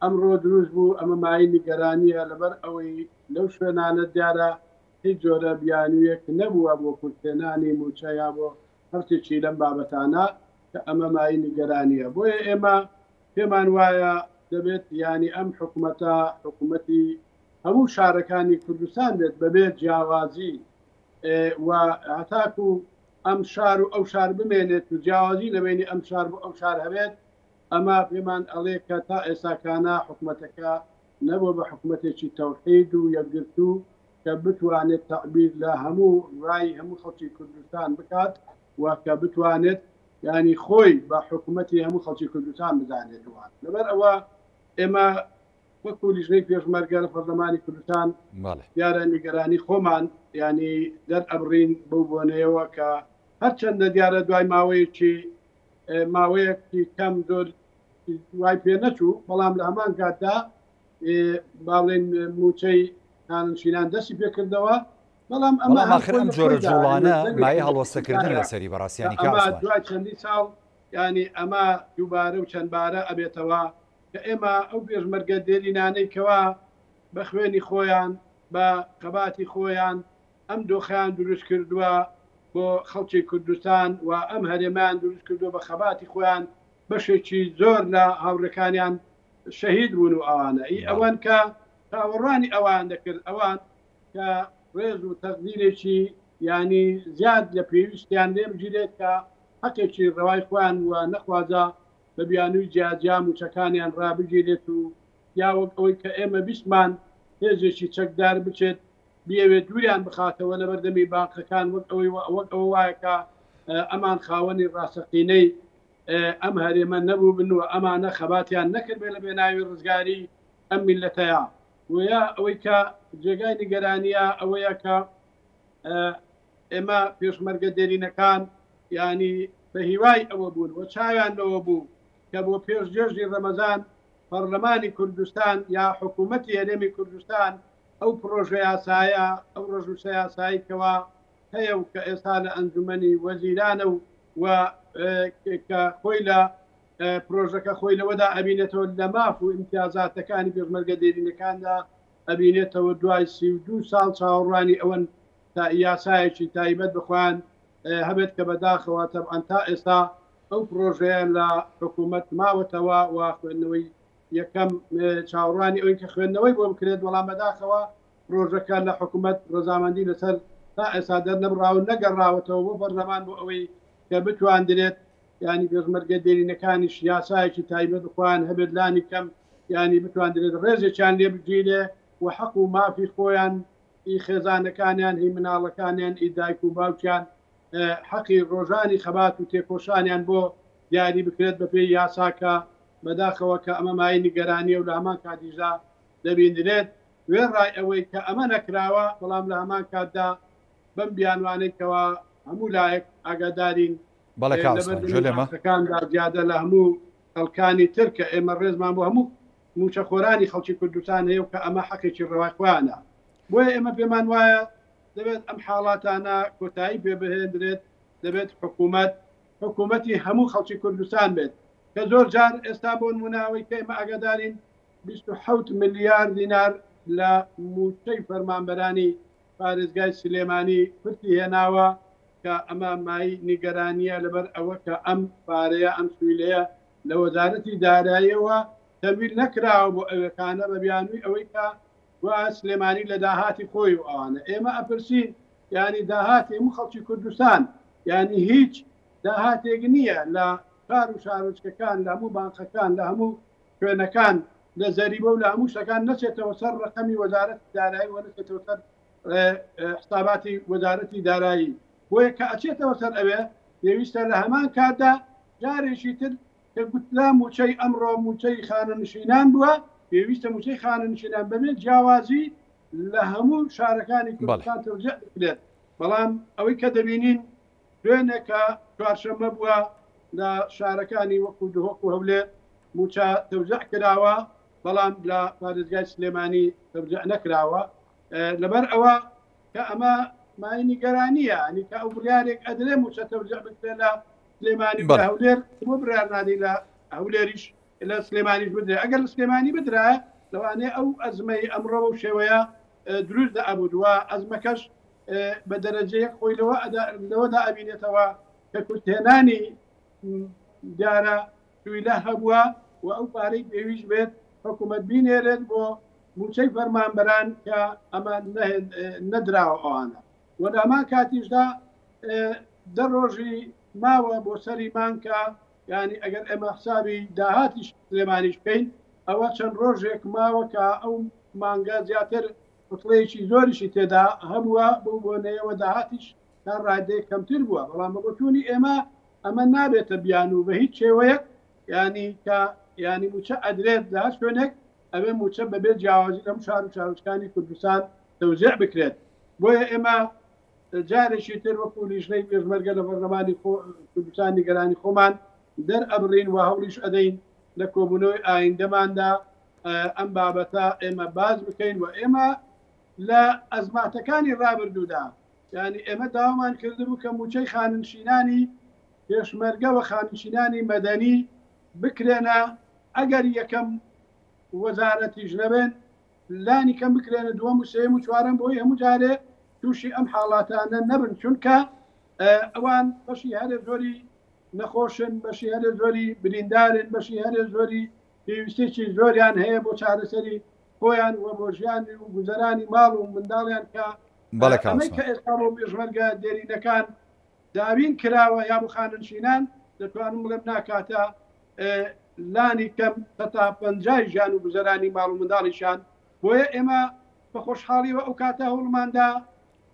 ئەمڕۆ دروست بوو ئەمە مای نیگەرانیە لەبەر ئەوەی لەو شوێنانە دیارە هیچ جۆرە بیانویەک نەبووە بۆ کورتێنانی موچەیە بۆ هەرتێکی لەم بابەتانە کە ئەمە مای نیگەرانیە بۆیە ئێمە پێمان وایە دەبێت ینی ئەم حکوومەتە حکوومەتی هەموو شارەکانی کوردستان بێت بەبێت جیاوازی و هەتاکو ئەم شار و ئەو شار بمێنێت و جیاوازی لەبێنی ئەم شار بۆ ئەو شار هەبێت ئەمە پێمان ئەڵێ کە تا ئێساکانە حکوومەتەکە نەبوو بە حکوومەتێکی تەوحید و یەکگرتو کە بتوانێت تەعبیر لە هەموو ڕای هەموو خەڵکی کوردستان بکات و کە بتوانێت ینی خۆی بە حکوومەتی هەموو خەڵکی کوردستان بزانێتوان لەبەر ئەوە ئێمە وەکو لیژنەی پێشمەرگە لە پەرلەمانی کوردستان دیارە نیگەرانی خۆمان ینی دەرئەبڕین بەو بۆنەیەوە کە هەرچەندە دیارە دوای ماوەیەکی کەم زۆر وای پێ نەچوو بەڵام لە هەمان کاتدا باڵێن موچەی خاننشینان دەستی پێکردەوە بەڵام ئەماخر ئەم جۆرە جوڵانە مای هەڵوەستەکردن لەسەری بەڕاستیانی دوای چەندی ساڵ ینی ئەمە دووبارە و چەندبارە ئەبێتەوە کە ئێمە ئەو پێشمەرگە دێرینانەی کەوا بە خوێنی خۆیان بە قەباتی خۆیان ئەم دۆخیان دروست کردووە بۆ خەڵکی کوردستان و ئەم هەرێمان دروست کردو بە خەباتی خۆیان بەشێکی زۆر لە هاوڕەکانیان شەهید بوون و ئەوانە ئەوان کە چاوەڕوانی ئەوان دەکرد ئەوان کە ڕێز و تەقدیرێکی ینی زیاد لە پێویستیان لێ بگیرێت کە حەقێکی ڕەوای خۆیان و نەخوازە بە بیانووی جیاجام و چەکانیان ڕابگیرێت و یاوەک ئەوەی کە ئێمە بیستمان هێزێکی چەکدار بچێت بیاوێت دووریان بخاتەوە لە بەردەمی باقەکان وەک ئەوە وایە کە ئەمان خاوەنی ڕاستەقینەی ئەم هەرێمە نەبوو بن و ئەمانە خەباتیان نەکرد بێ لە بێناوی ڕزگاری ئەم میلەتەیە وە ئەوەی کە جێگای نیگەرانیە ئەوەیە کە ئێمە پێشمەرگە دێرینەکان ینی بە هیوای ئەوە بوون و چاویان لەوە بوو کە بۆ پێش جێژی ڕەمەزان پەرلەمانی کوردستان یا حکوومەتی هەرێمی کوردستان ئەو پرۆژە یاسایە ئەو ڕژوشە یاساییکەوە هەیە و کە ئێستا لە ئەنجومەنی وەزیرانە و کە خۆی لە پرۆژەکە خۆی لەوەدا ئەبینێتەوە لە ماف و ئیمتیازاتەکانی پێشمەرگە دێرینەکاندا ئەبینێتەوە دوای 32 ساڵ چاوەڕوانی ئەوەن تا یاسایەکی تایبەت بخوان هەبێت کە بەداخەوە تەبعەن تا ئێستا ئەو پرۆژەیە لە حکوومەت ماوەتەوە و خوێندنەوەی یەکەم چاوەڕوانی ئەوەی کە خوێندنەوەی بۆ بکرێت بەڵام بەداخەوە پرۆژەکە لە حکوومەت ڕەزامەندی لەسەر تا ئێستا دەرنەبراون نەگەڕاوەتەوە بۆ پەرلەمان بۆ ئەوەی کە بتواندرێت ینی پێشمەرگە دێرینەکانیش یاسایەکی تایبەت بخوان هەبێت لانی کەم ینی بتواندرێت ڕێزێکیان لێ بگیرێ و حەق و مافی خۆیان ئی خێزانەکانیان هی مناڵەکانیان ئی دایک و باوکیان حەقی ڕۆژانی خەبات و تێکۆشانیان بۆ دیاری بکرێت بە پێی یاساکە بەداخەوە کە ئەمە مای نیگەرانیە و لە هەمان کاتیژا دەبیندرێت وێ ڕای ئەوەی کە ئەمە نەکراوە بەڵام لە هەمان کاتدا بەم بیانوانێکەوە هەموو لایەک ئاگادارین لەبەرەکاندا زیادە لە هەموو خەڵکانی تر کە ئێمە ڕێزمان بۆ هەموو موچەخۆرانی خەڵکی کوردستان هەیە و کە ئەمە حەقێکی ڕەواخواانە بۆیە ئێمە پێمان وایە دەبێت ئەم حاڵاتانە کۆتایی پێ بهێنرێت دەبێت حکوومەتی هەموو خەڵکی کوردستان بێت کە زۆر جار ئێستا بۆ نموناوەی کە ئێمە ئاگادارین 27 ملیار دینار لە موچەی فەرمانبەرانی پارێزگای سلێمانی کورتی هێناوە کە ئەمە مای نیگەرانیە لەبەر ئەوە کە ئەم پارەیە ئەم سویلەیە لە وەزارەتی داراییەوە تەمویل نەکراوە بۆ ئەوەکانە بە بیانووی ئەوەی کە وا سلێمانی لە داهاتی خۆی و ئەوانە ئێمە ئەپرسین ینی داهاتی هەموو خەڵکی کوردستان ینی هیچ داهاتێک نییە لە کار و شارۆچکەکان لە هەموو بانقەکان لە هەموو شوێنەکان لە زەریبە و لە هەموو شتەکان نەچێتەوە سەر ڕقەمی وەزارەتی دارایی و نەچێتەوە سەر حساباتی وەزارەتی دارایی بۆیە کە ئەچێتەوە سەر ئەوێ پێویستە لە هەمان کاتدا جارێکی تر کە گوتلا موچەی ئەمڕۆ موچەی خانەنشینان بووە پێویستە موچەی خانەنشینان ببێت جیاوازی لە هەموو شارەکانی کوردستان تەوزیع بکرێت بەڵام ئەوەی کە دەبینین دوێنێکە چوارشەممە بووە لە شارەکانی وەکو دهۆک و هەولێر موچە تەوزیع کراوە بەڵام لە پارێزگای سلێمانی تەوزیع نەکراوە لەبەر ئەوە کە ئەمە مای نیگەرانیە ئەنی کە ئەو بڕیارێک ئەدرێ موچە تەوزیع بکرێت لە سلێمانی لە هەولێر بۆ بڕیار نادی لە هەولێریش لە سلێمانیش بدرێ ئەگەر لە سلێمانی بدرایە لەوانەیە ئەو ئەزمەی ئەمڕۆ و شێوەیە دروست ئەبووە ئەزمەکەش بە دەرەجەیەک خۆی لەوەدا ئەبینێتەوە کە کورتێنانی دیارە تویلە هەبووە و ئەو پارەی پێویست بێت حکوومەت بینێرێت بۆ موچەی فەرمانبەران کە ئەمە نەدراوە ئەوانە وەدامان کاتیشدا دە ڕۆژی ماوە بۆ سەری مانکە ینی ئەگەر ئێمە حسابی داهاتیش سلێمانیش بکەین ئەوە چەند ڕۆژێک ماوە کە ئەو مانگە زیاتر قوتڵەیەکی زۆریشی تێدا هەبووە بۆ نەیەوە داهاتیش تا ڕادەیە کەمتر بووە بەڵام بەگوتونی ئێمە ئەمە نابێتە بیان و بە هیچ شێوەیەک ینی کە ینی موچە ئەدرێت لە هەر شوێنێک ئەوێ موچە بەبێت جیاوازی لەم شار و شارۆچکانی کوردستان تەوزیع بکرێت بۆیە ئێمە جارێکی تر وەکو لیژنەی پێشمەرگە لە بەرلەمانی کوردستان نیگەرانی خۆمان دەرئەبڕین و هەوڵیش ئەدەین لە کۆبوونەوەی ئایندەماندا ئەم بابەتە ئێمە باز بکەین و ئێمە لە ئەزماتەکانی ڕابردوودا ینی ئێمە داوامان کردبوو کە موچەی خاننشینانی پێشمەرگە و خاننشینانی مەدەنی بکرێنە ئەگەر یەکەم وەزارەتیش نەبێن لانی کەم بکرێنە دووەم و سێم و چوارەم بۆی هەموو جارێ تووشی ئەم حاڵاتانە نەبن چونکە ئەوان بەشی هەرێ زۆری نەخۆشن بەشی هەرێ زۆری بریندارن بەشی هەرێ زۆری پێویستێکی زۆریان هەیە بۆ چارەسەری خۆیان و بۆ ژیانی و گوزەرانی ماڵ و منداڵیان کە ئەمەی کە ئێستا بۆ پێشمەرگە دێرینەکان داوین کراوە یا بۆ خاننشینان دەتوانم بڵێم ناکاتە لانی کەم تا 50 ژیان و گوزەرانی ماڵ و منداڵیشان بۆیە ئێمە بە خۆشحاڵیەوە ئەو کاتە هەوڵماندا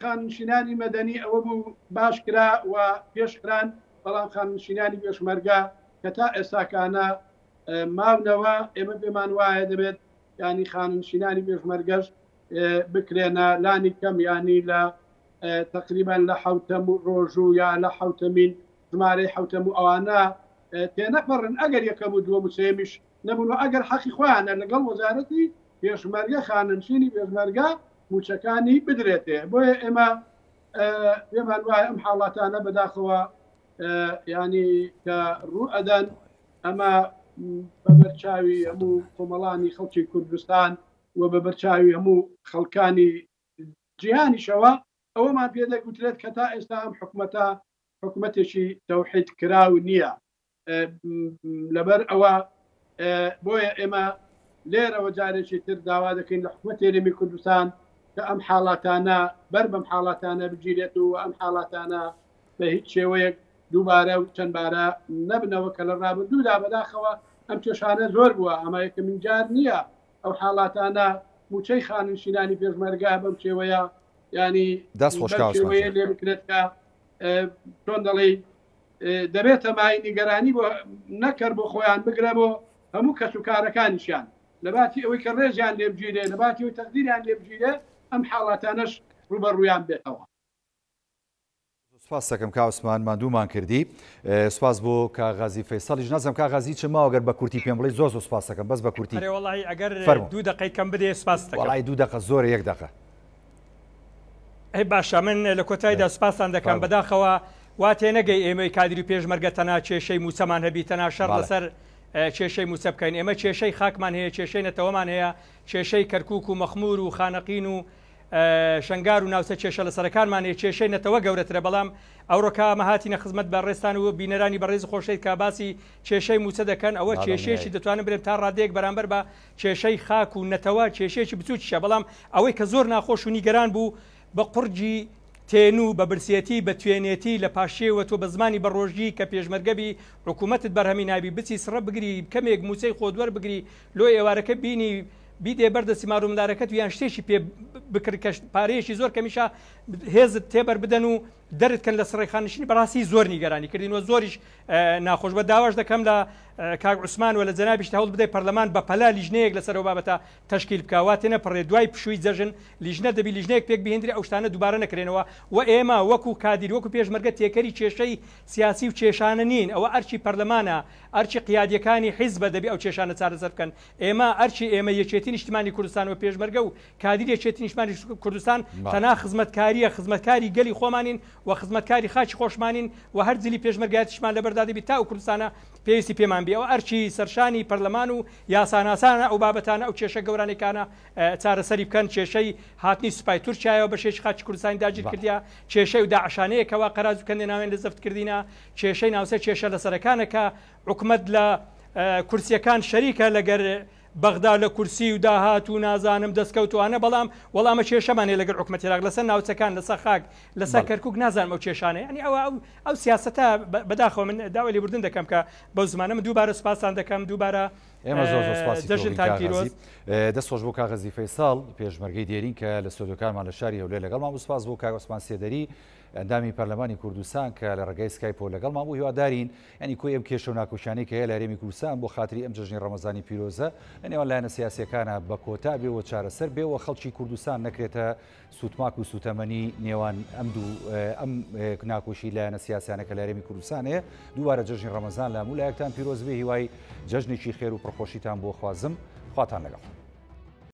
خاننشینانی مەدەنی ئەوە بوو باش کرا و پێشکران بەڵام خاننشینانی پێشمەرگە کە تا ئێستاکانە ماونەوە ئێمە پێمان وایە دەبێت ینی خاننشینانی پێشمەرگەش بکرێنە لانی کەم ینی لە تقریبان لە حوتەم و ڕۆژ و یا لە حوتەمین ژمارەی حوتەم و ئەوانە تێنەپەڕن ئەگەر یەکەم و دووەم و سێمیش نەبوون و ئەگەر حەقی خۆیانە لەگەڵ وەزارەتی پێشمەرگە خاننشینی پێشمەرگە موچەکانی بدرێتێ بۆیە ئێمە پێمان وایە ئەم حاڵاتانە بەداخەوە ینی کە ڕوو ئەدەن ئەمە بەبەرچاوی هەموو کۆمەڵانی خەڵکی کوردستان و بەبەرچاوی هەموو خەڵکانی جیهانیشەوە ئەوەمان پێدەگوترێت کە تا ئێستا ئەم حکومەتە حکومەتێکی تەوحید کراو نییە لەبەر ئەوە بۆیە ئێمە لێرەوە جارێکی تر داوا دەکەین لە حکومەت هێرێمی کوردستان کە ئەم حاڵاتانە بەر بەم حاڵاتانە بگیرێت و ئەم حاڵاتانە بە هیچ شێوەیەک دووبارە و چەندبارە نەبنەوە کە لە ڕابردوودا بەداخەوە ئەم کێشانە زۆر بووە ئەمە یەکەمین جار نییە ئەو حاڵاتانە موچەی خاننشینانی پێشمەرگە بەم شێوەیە ینی دەستخۆشکەوەیە لێ بکرێت کە چۆن دەڵێ دەبێتە مای نیگەرانی بۆ نەکرد بۆ خۆیان بگرە بۆ هەموو کەس و کارەکانیشیان لەباتی ئەوەی کە ڕێژیان لێبگیرێ لەباتی ئەوی تەقدیریان لێبگیرێ ئەم حاڵاتانەش ڕوبەڕوویان بێتەوە سپاس دەکەم کاوسمان ماندوومان کردی سپاس بۆ کاغازی فەیساڵیش نازم کاغازی چ ماوەگەر بە کورتی پێم بڵێ زۆر سپاس دەکەم بەس بە کورتی وڵی ئەگەر 2 دقیقەی کەم بدێ سپاس دەکەم وڵی 2 دقیقە زۆر 1 دقیقە ئەی باشە من لە کۆتاییدا سپاسان دەکەم بەداخەوە وا تێنەگەی ئێمەی کادری پێشمەرگە تەنها کێشەی موسەمان هەبی تەنها شەڕ لەسەر کێشەی موسە بکەین ئێمە کێشەی خاکمان هەیە کێشەی نەتەوەمان هەیە کێشەی کەرکووک و مەخمور و خانەقین و شنگار و ناوچە کێشە لە سەرەکانمان هەیە کێشەی نەتەوە گەورەترە بەڵام ئەوڕۆکە مەهاتینە خزمەت بە ڕێستان و بینەرانی بەڕێز خۆشەی کا باسی کێشەی موچە دەکەن ئەوە کێشەیەکی دەتوانن برێن تا ڕادێک بەرامبەر بە کێشەی خاک و نەتەوە کێشەیەکی بچووکیشە بەڵام ئەوەی کە زۆر ناخۆش و نیگەران بوو بە قورجی تێنو بە برسێتی بە توێنێتی لە پاشێوە تۆ بە زمانی بەڕۆژی کە پێشمەرگەبی حکوومەتت بەرهەمی نابی بچی سڕە بگری کەمێک موچەی خۆدوەر بگری لۆی ئێوارەکە بینی بیدێ بەردەسی مارومدارەکەت و یان شتێکی پێ بکرد کە پارەیەکی زۆر کەمیشە هێزت تێبەر بدەن و دەرتکەن لە سڕێخانشینی بەڕاستی زۆر نیگەرانی کردینەوە زۆریش ناخۆش بە داواش دەکەم لە کاک عوسمان و لە جەنابیش هەوڵ بدەیت پەرلەمان بە پەلا لیژنەیەک لەسەر ئەو بابەتە تەشکیل بکات تێنە پڕێ دوای پشووی جەژن لیژنە دەبی لیژنەیەک پێک بهێنری ئەو شتانە دووبارە نەکرێنەوە و ئێمە وەکو کادیر وەکو پێشمەرگە تێکەری کێشەی سیاسی و کێشانە نین ئەوە ئەرچی پەرلەمانە ئەرچی قیادیەکانی حیزبە دەبی ئەو کێشانە چارەسەر بکەن ئێمە ئەرچی ئێمە یەکێتی نیشتیمانی کوردستان و پێشمەرگە و کادیر یەکێتی نیشتیمانی کوردستان تەنها خزمەتکاریە خزمەتکاری گەلی خۆمانین و خزمەتکاری خاچی خۆشمانین و هەر جلی پێشمەرگایەتیشمان لەبەردا دەبی تا و کوردستانە پێویستی پێمان بێ ئەوە ئەرچی سەرشانی پەرلەمان و یاساناسانە ئەو بابەتانە ئەو کێشە گەورانەکانە چارەسەری بکەن کێشەی هاتنی سوپای تورکیایەوە بە شێش خاچی کوردستانی داگیر کردیا کێشەی و داعشانەیەکەوە قەراز بکەندێ ناوێن لە زەفتکردینە کێشەی ناوسەر کێشە لە سەرەکانەکە حکومەت لە کورسیەکان شەریکە لەگەر بەغدا لە کورسی و داهات و نازانم دەستکەوتوانە بەڵام وەڵامە کێشەمانێ لەگەر حکومەتی عێراق لەسەر ناوچەکان لەسەر خاک لەسەر کەرکووک نازانم ئەو کێشانە ینی ئەو سیاسەتە بەداخەوە من داوای لێبوردن دەکەم کە بەو زمانە من دووبارە سوپاسان دەکەم دووبارە ئێمە زۆر دەژنتان پیرۆز دەستخۆش بۆ کاغەزی فەیساڵ پێشمەرگەی دێرین کە لە سۆدۆکانمان لە شاری هەولێر لەگەڵمان سوپاس بۆ کاک عوسمان سێدەری ئەندامی پەرلەمانی کوردستان کە لە ڕێگەی سکایپۆ لەگەڵمان بوو هیوادارین ینی کۆی ئەم کێشە و ناکۆشانەی کە هەیە لە هەرێمی کوردستان بۆ خاتری ئەم جەژنی ڕەمەزانی پیرۆزە لە نێوان لایەنە سیاسیەکانە بە کۆتا بێەوە چارەسەر بێەوە خەڵکی کوردستان نەکرێتە سوتماک و سوتەمەنی نێوان ئەم ناکۆشی لایەنە سیاسیانە کە لە هەرێمی کوردستان هەیە دووبارە جەژنی ڕەمەزان لە هەموو لایەکتان پیرۆز بێ هیوای جەژنێکی خێر و پڕخۆشیتان بۆ خوازم خواتان لەگەڵ